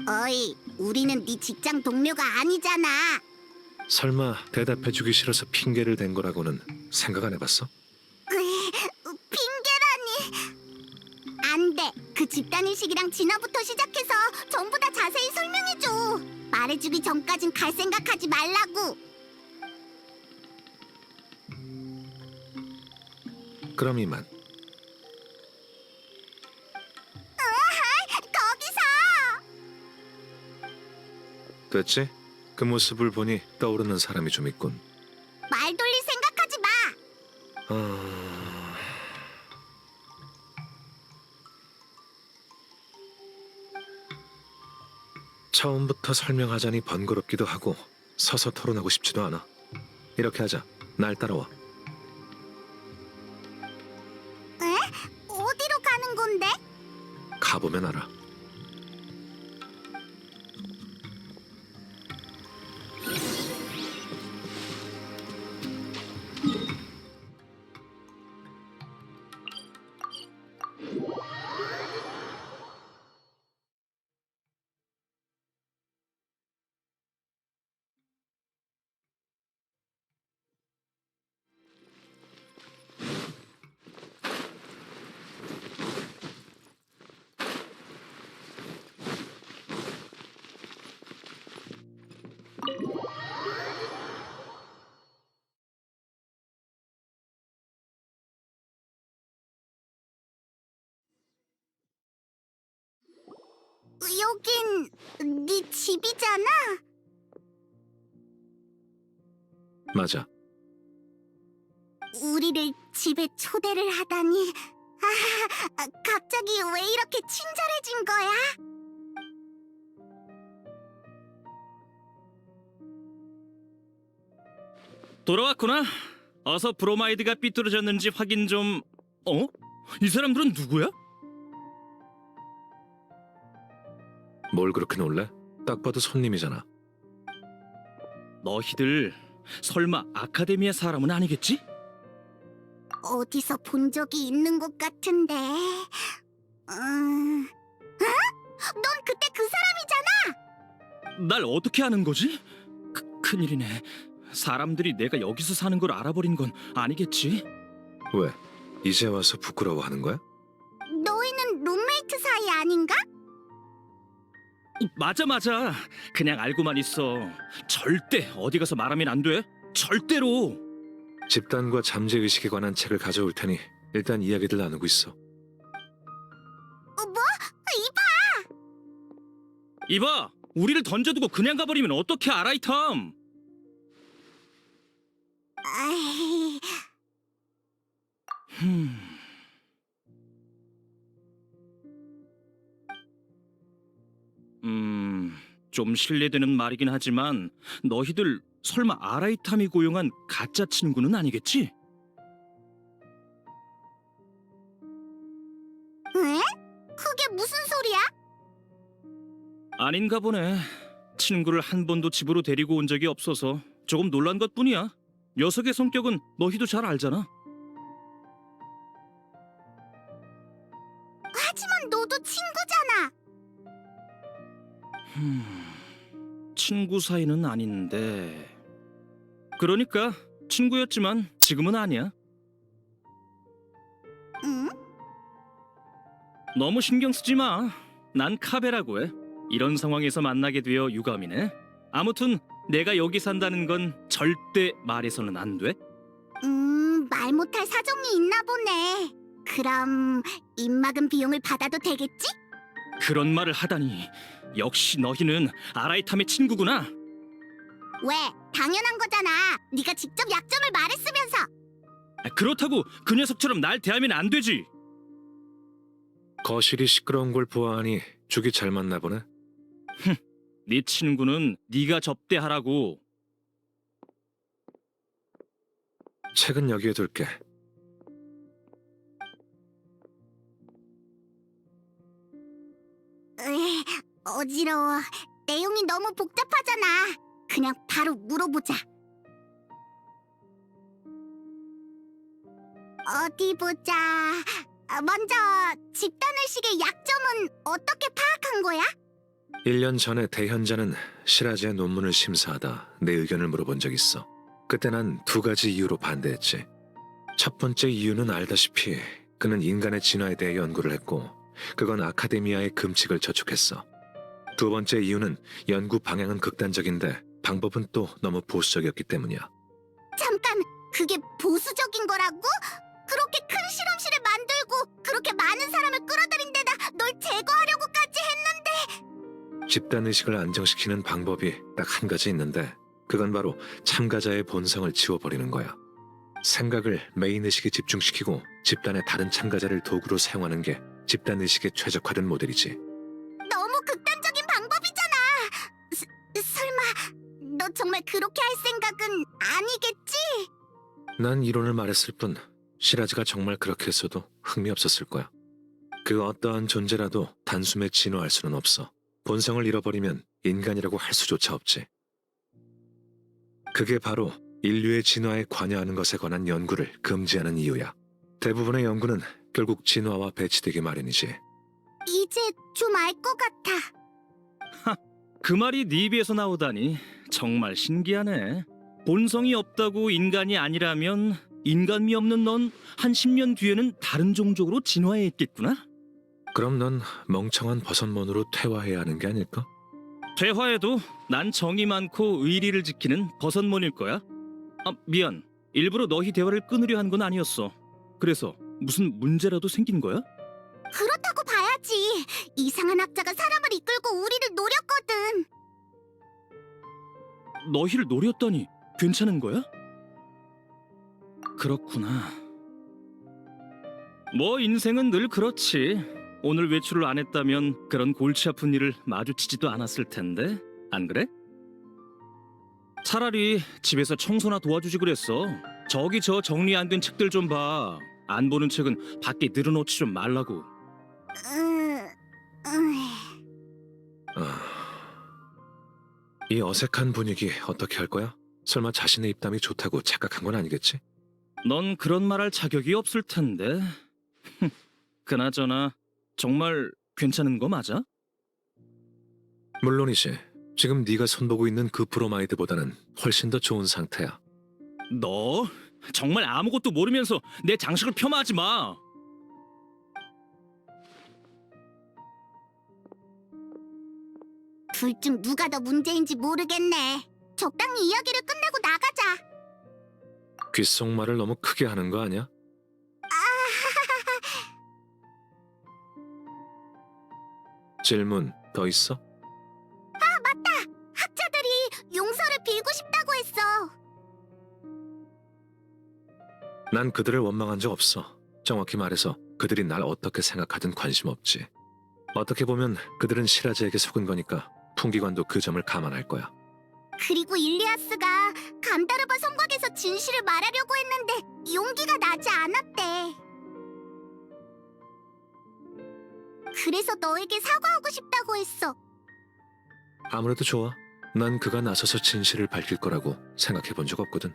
어이, 우리는 네 직장 동료가 아니잖아. 설마 대답해 주기 싫어서 핑계를 댄 거라고는 생각 안 해봤어? 핑계라니. 안 돼. 그 집단의식이랑 진화부터 시작해서 전부 다 자세히 설명해줘. 말해주기 전까진 갈 생각하지 말라고. 그럼 이만. 거기서. 됐지? 그 모습을 보니 떠오르는 사람이 좀 있군. 말 돌릴 생각하지 마. 처음부터 설명하자니 번거롭기도 하고 서서 토론하고 싶지도 않아. 이렇게 하자. 날 따라와. 어디로 가는 건데? 가보면 알아. 여긴 네 집이잖아. 맞아. 우리를 집에 초대를 하다니. 갑자기 왜 이렇게 친절해진 거야? 돌아왔구나. 어서 브로마이드가 삐뚤어졌는지 확인 좀... 어? 이 사람들은 누구야? 뭘 그렇게 놀래? 딱 봐도 손님이잖아. 너희들 설마 아카데미아 사람은 아니겠지? 어디서 본 적이 있는 것 같은데. 넌 그때 그 사람이잖아. 날 어떻게 아는 거지? 큰일이네. 사람들이 내가 여기서 사는 걸 알아버린 건 아니겠지? 왜? 이제 와서 부끄러워하는 거야? 너희는 룸메이트 사이 아닌가? 맞아. 그냥 알고만 있어. 절대 어디 가서 말하면 안 돼. 절대로. 집단과 잠재의식에 관한 책을 가져올 테니 일단 이야기들 나누고 있어. 뭐? 이봐, 우리를 던져두고 그냥 가버리면 어떡해, 아라이탐. 아이, 좀 실례되는 말이긴 하지만 너희들 설마 아라이탐이 고용한 가짜 친구는 아니겠지? 왜? 그게 무슨 소리야? 아닌가 보네. 친구를 한 번도 집으로 데리고 온 적이 없어서 조금 놀란 것뿐이야. 녀석의 성격은 너희도 잘 알잖아. 친구 사이는 아닌데. 그러니까 친구였지만 지금은 아니야. 응? 너무 신경 쓰지 마. 난 카베라고 해. 이런 상황에서 만나게 되어 유감이네. 아무튼 내가 여기 산다는 건 절대 말해서는 안 돼. 말 못할 사정이 있나 보네. 그럼 입막음 비용을 받아도 되겠지? 그런 말을 하다니. 역시 너희는 아라이탐의 친구구나. 왜? 당연한 거잖아. 네가 직접 약점을 말했으면서. 그렇다고 그 녀석처럼 날 대하면 안 되지. 거실이 시끄러운 걸 보아하니 죽이 잘 맞나 보네. 네 친구는 네가 접대하라고. 책은 여기에 둘게. 어지러워. 내용이 너무 복잡하잖아. 그냥 바로 물어보자. 어디 보자. 먼저 집단의식의 약점은 어떻게 파악한 거야? 1년 전에 대현자는 시라즈의 논문을 심사하다 내 의견을 물어본 적 있어. 그때 난 2가지 이유로 반대했지. 첫 번째 이유는 알다시피 그는 인간의 진화에 대해 연구를 했고 그건 아카데미아의 금칙을 저촉했어. 두 번째 이유는 연구 방향은 극단적인데 방법은 또 너무 보수적이었기 때문이야. 잠깐, 그게 보수적인 거라고? 그렇게 큰 실험실을 만들고 그렇게 많은 사람을 끌어들인 데다 널 제거하려고까지 했는데. 집단의식을 안정시키는 방법이 딱 한 가지 있는데 그건 바로 참가자의 본성을 지워버리는 거야. 생각을 메인의식에 집중시키고 집단의 다른 참가자를 도구로 사용하는 게 집단의식에 최적화된 모델이지. 너무 극단적인 방법이잖아. 설마 너 정말 그렇게 할 생각은 아니겠지? 난 이론을 말했을 뿐 시라즈가 정말 그렇게 했어도 흥미 없었을 거야. 그 어떠한 존재라도 단숨에 진화할 수는 없어. 본성을 잃어버리면 인간이라고 할 수조차 없지. 그게 바로 인류의 진화에 관여하는 것에 관한 연구를 금지하는 이유야. 대부분의 연구는 결국 진화와 배치되기 마련이지. 이제 좀 알 것 같아. 그 말이 네 입에서 나오다니 정말 신기하네. 본성이 없다고 인간이 아니라면 인간미 없는 넌 한 10년 뒤에는 다른 종족으로 진화해 있겠구나? 그럼 넌 멍청한 버섯몬으로 퇴화해야 하는 게 아닐까? 퇴화해도 난 정이 많고 의리를 지키는 버섯몬일 거야. 아, 미안. 일부러 너희 대화를 끊으려 한 건 아니었어. 그래서 무슨 문제라도 생긴 거야? 그렇다고 봐야지. 이상한 학자가 사람을 이끌고 우리를 노렸거든. 너희를 노렸다니 괜찮은 거야? 그렇구나. 뭐 인생은 늘 그렇지. 오늘 외출을 안 했다면 그런 골치 아픈 일을 마주치지도 않았을 텐데. 안 그래? 차라리 집에서 청소나 도와주지 그랬어. 저기 저 정리 안 된 책들 좀 봐. 안 보는 책은 밖에 늘어놓지 좀 말라고. 이 어색한 분위기 어떻게 할 거야? 설마 자신의 입담이 좋다고 착각한 건 아니겠지? 넌 그런 말할 자격이 없을 텐데. 그나저나 정말 괜찮은 거 맞아? 물론이지. 지금 네가 손보고 있는 그 브로마이드보다는 훨씬 더 좋은 상태야. 너 정말 아무것도 모르면서 내 장식을 폄하하지 마. 둘 중 누가 더 문제인지 모르겠네. 적당히 이야기를 끝내고 나가자. 귓속말을 너무 크게 하는 거 아니야? 질문 더 있어? 맞다. 학자들이 용서를 빌고 싶다고 했어. 난 그들을 원망한 적 없어. 정확히 말해서 그들이 날 어떻게 생각하든 관심 없지. 어떻게 보면 그들은 시라즈에게 속은 거니까 풍기관도 그 점을 감안할 거야. 그리고 일리아스가 간다르바 성곽에서 진실을 말하려고 했는데 용기가 나지 않았대. 그래서 너에게 사과하고 싶다고 했어. 아무래도 좋아. 난 그가 나서서 진실을 밝힐 거라고 생각해 본 적 없거든.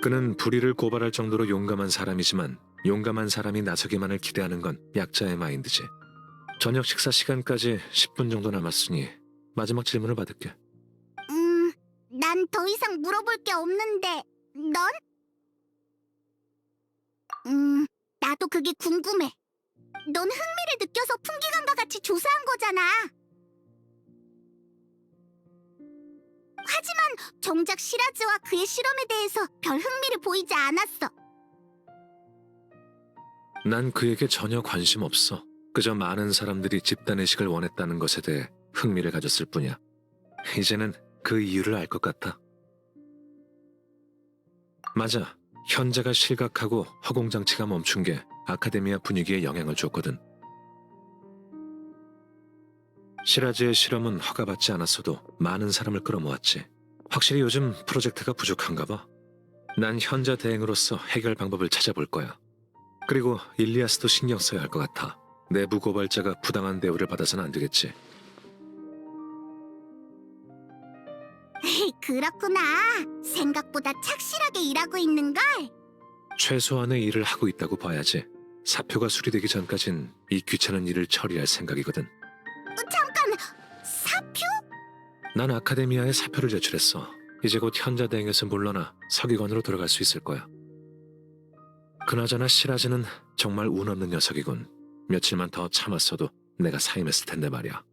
그는 불의를 고발할 정도로 용감한 사람이지만 용감한 사람이 나서기만을 기대하는 건 약자의 마인드지. 저녁 식사 시간까지 10분 정도 남았으니 마지막 질문을 받을게. 난 더 이상 물어볼 게 없는데, 넌? 나도 그게 궁금해. 넌 흥미를 느껴서 풍기관과 같이 조사한 거잖아. 하지만 정작 시라즈와 그의 실험에 대해서 별 흥미를 보이지 않았어. 난 그에게 전혀 관심 없어. 그저 많은 사람들이 집단의식을 원했다는 것에 대해 흥미를 가졌을 뿐이야. 이제는 그 이유를 알 것 같아. 맞아. 현자가 실각하고 허공장치가 멈춘 게 아카데미아 분위기에 영향을 줬거든. 시라즈의 실험은 허가받지 않았어도 많은 사람을 끌어모았지. 확실히 요즘 프로젝트가 부족한가 봐. 난 현자 대행으로서 해결 방법을 찾아볼 거야. 그리고 일리아스도 신경 써야 할 것 같아. 내부 고발자가 부당한 대우를 받아서는 안 되겠지. 그렇구나. 생각보다 착실하게 일하고 있는걸. 최소한의 일을 하고 있다고 봐야지. 사표가 수리되기 전까진 이 귀찮은 일을 처리할 생각이거든. 잠깐, 사표? 난 아카데미아에 사표를 제출했어. 이제 곧 현자 대행에서 물러나 서기관으로 돌아갈 수 있을 거야. 그나저나 시라즈는 정말 운 없는 녀석이군. 며칠만 더 참았어도 내가 사임했을 텐데 말이야.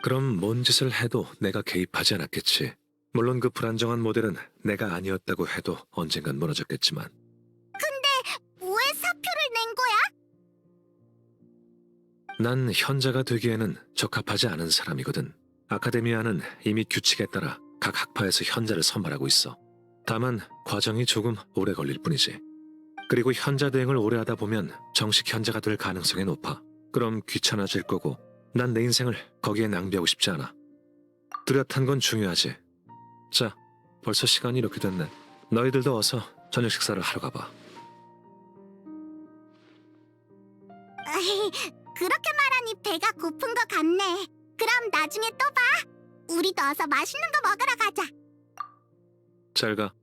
그럼 뭔 짓을 해도 내가 개입하지 않았겠지. 물론 그 불안정한 모델은 내가 아니었다고 해도 언젠간 무너졌겠지만. 왜 사표를 낸 거야? 난 현자가 되기에는 적합하지 않은 사람이거든. 아카데미아는 이미 규칙에 따라 각 학파에서 현자를 선발하고 있어. 다만 과정이 조금 오래 걸릴 뿐이지. 그리고 현자 대행을 오래 하다 보면 정식 현자가 될 가능성이 높아. 그럼 귀찮아질 거고 난 내 인생을 거기에 낭비하고 싶지 않아. 뚜렷한 건 중요하지. 자, 벌써 시간이 이렇게 됐네. 너희들도 어서 저녁 식사를 하러 가봐. 그렇게 말하니 배가 고픈 것 같네. 그럼 나중에 또 봐. 우리도 어서 맛있는 거 먹으러 가자. 잘 가.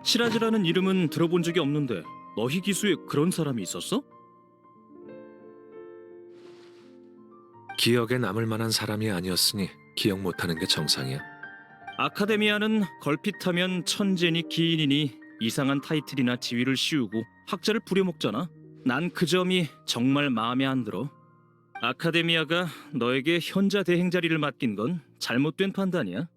시라즈라는 이름은 들어본 적이 없는데 너희 기수에 그런 사람이 있었어? 기억에 남을 만한 사람이 아니었으니 기억 못하는 게 정상이야. 아카데미아는 걸핏하면 천재니 기인이니 이상한 타이틀이나 지위를 씌우고 학자를 부려먹잖아. 난 그 점이 정말 마음에 안 들어. 아카데미아가 너에게 현자 대행 자리를 맡긴 건 잘못된 판단이야.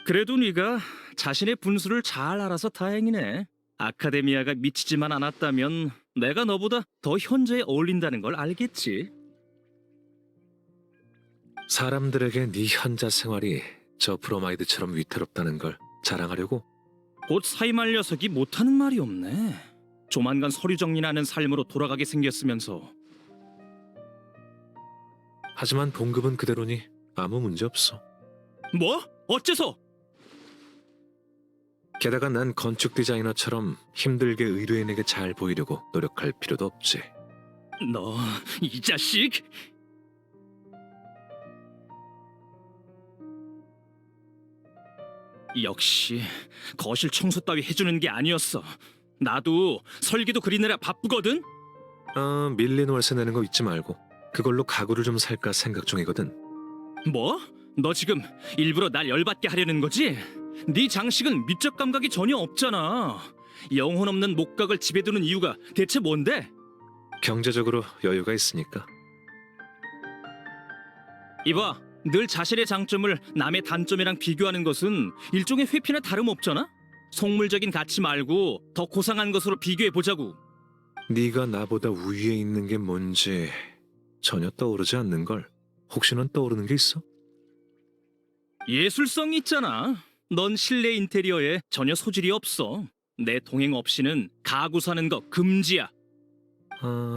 그래도 네가 자신의 분수를 잘 알아서 다행이네. 아카데미아가 미치지만 않았다면 내가 너보다 더 현자에 어울린다는 걸 알겠지. 사람들에게 네 현자 생활이 저 브로마이드처럼 위태롭다는 걸 자랑하려고? 곧 사임할 녀석이 못하는 말이 없네. 조만간 서류 정리나는 삶으로 돌아가게 생겼으면서. 하지만 봉급은 그대로니 아무 문제 없어. 뭐? 어째서? 게다가 난 건축 디자이너처럼 힘들게 의뢰인에게 잘 보이려고 노력할 필요도 없지. 너 이 자식! 역시 거실 청소 따위 해주는 게 아니었어. 나도 설계도 그리느라 바쁘거든. 밀린 월세 내는 거 잊지 말고 그걸로 가구를 좀 살까 생각 중이거든. 뭐? 너 지금 일부러 날 열받게 하려는 거지? 네 장식은 미적 감각이 전혀 없잖아. 영혼 없는 목각을 집에 두는 이유가 대체 뭔데? 경제적으로 여유가 있으니까. 이봐, 늘 자신의 장점을 남의 단점이랑 비교하는 것은 일종의 회피나 다름없잖아? 속물적인 가치 말고 더 고상한 것으로 비교해보자고. 네가 나보다 우위에 있는 게 뭔지 전혀 떠오르지 않는걸. 혹시 넌 떠오르는 게 있어? 예술성이 있잖아. 넌 실내 인테리어에 전혀 소질이 없어. 내 동행 없이는 가구 사는 거 금지야.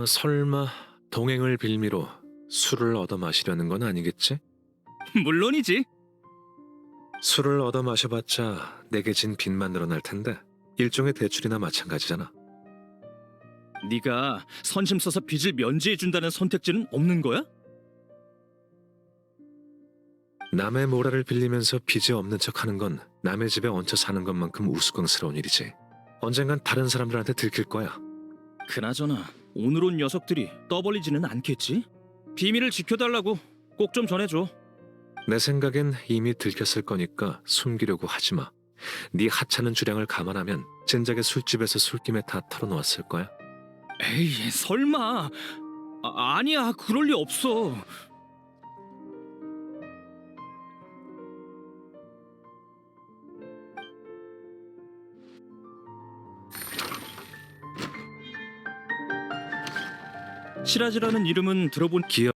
설마 동행을 빌미로 술을 얻어 마시려는 건 아니겠지? 물론이지. 술을 얻어 마셔봤자 내게 진 빚만 늘어날 텐데 일종의 대출이나 마찬가지잖아. 네가 선심 써서 빚을 면제해준다는 선택지는 없는 거야? 남의 모라를 빌리면서 빚이 없는 척하는 건 남의 집에 얹혀 사는 것만큼 우스꽝스러운 일이지. 언젠간 다른 사람들한테 들킬 거야. 그나저나 오늘 온 녀석들이 떠벌리지는 않겠지? 비밀을 지켜달라고 꼭 좀 전해줘. 내 생각엔 이미 들켰을 거니까 숨기려고 하지 마. 네 하찮은 주량을 감안하면 진작에 술집에서 술김에 다 털어놓았을 거야. 에이, 설마. 아니야, 그럴 리 없어. 시라지라는 이름은 들어본 기억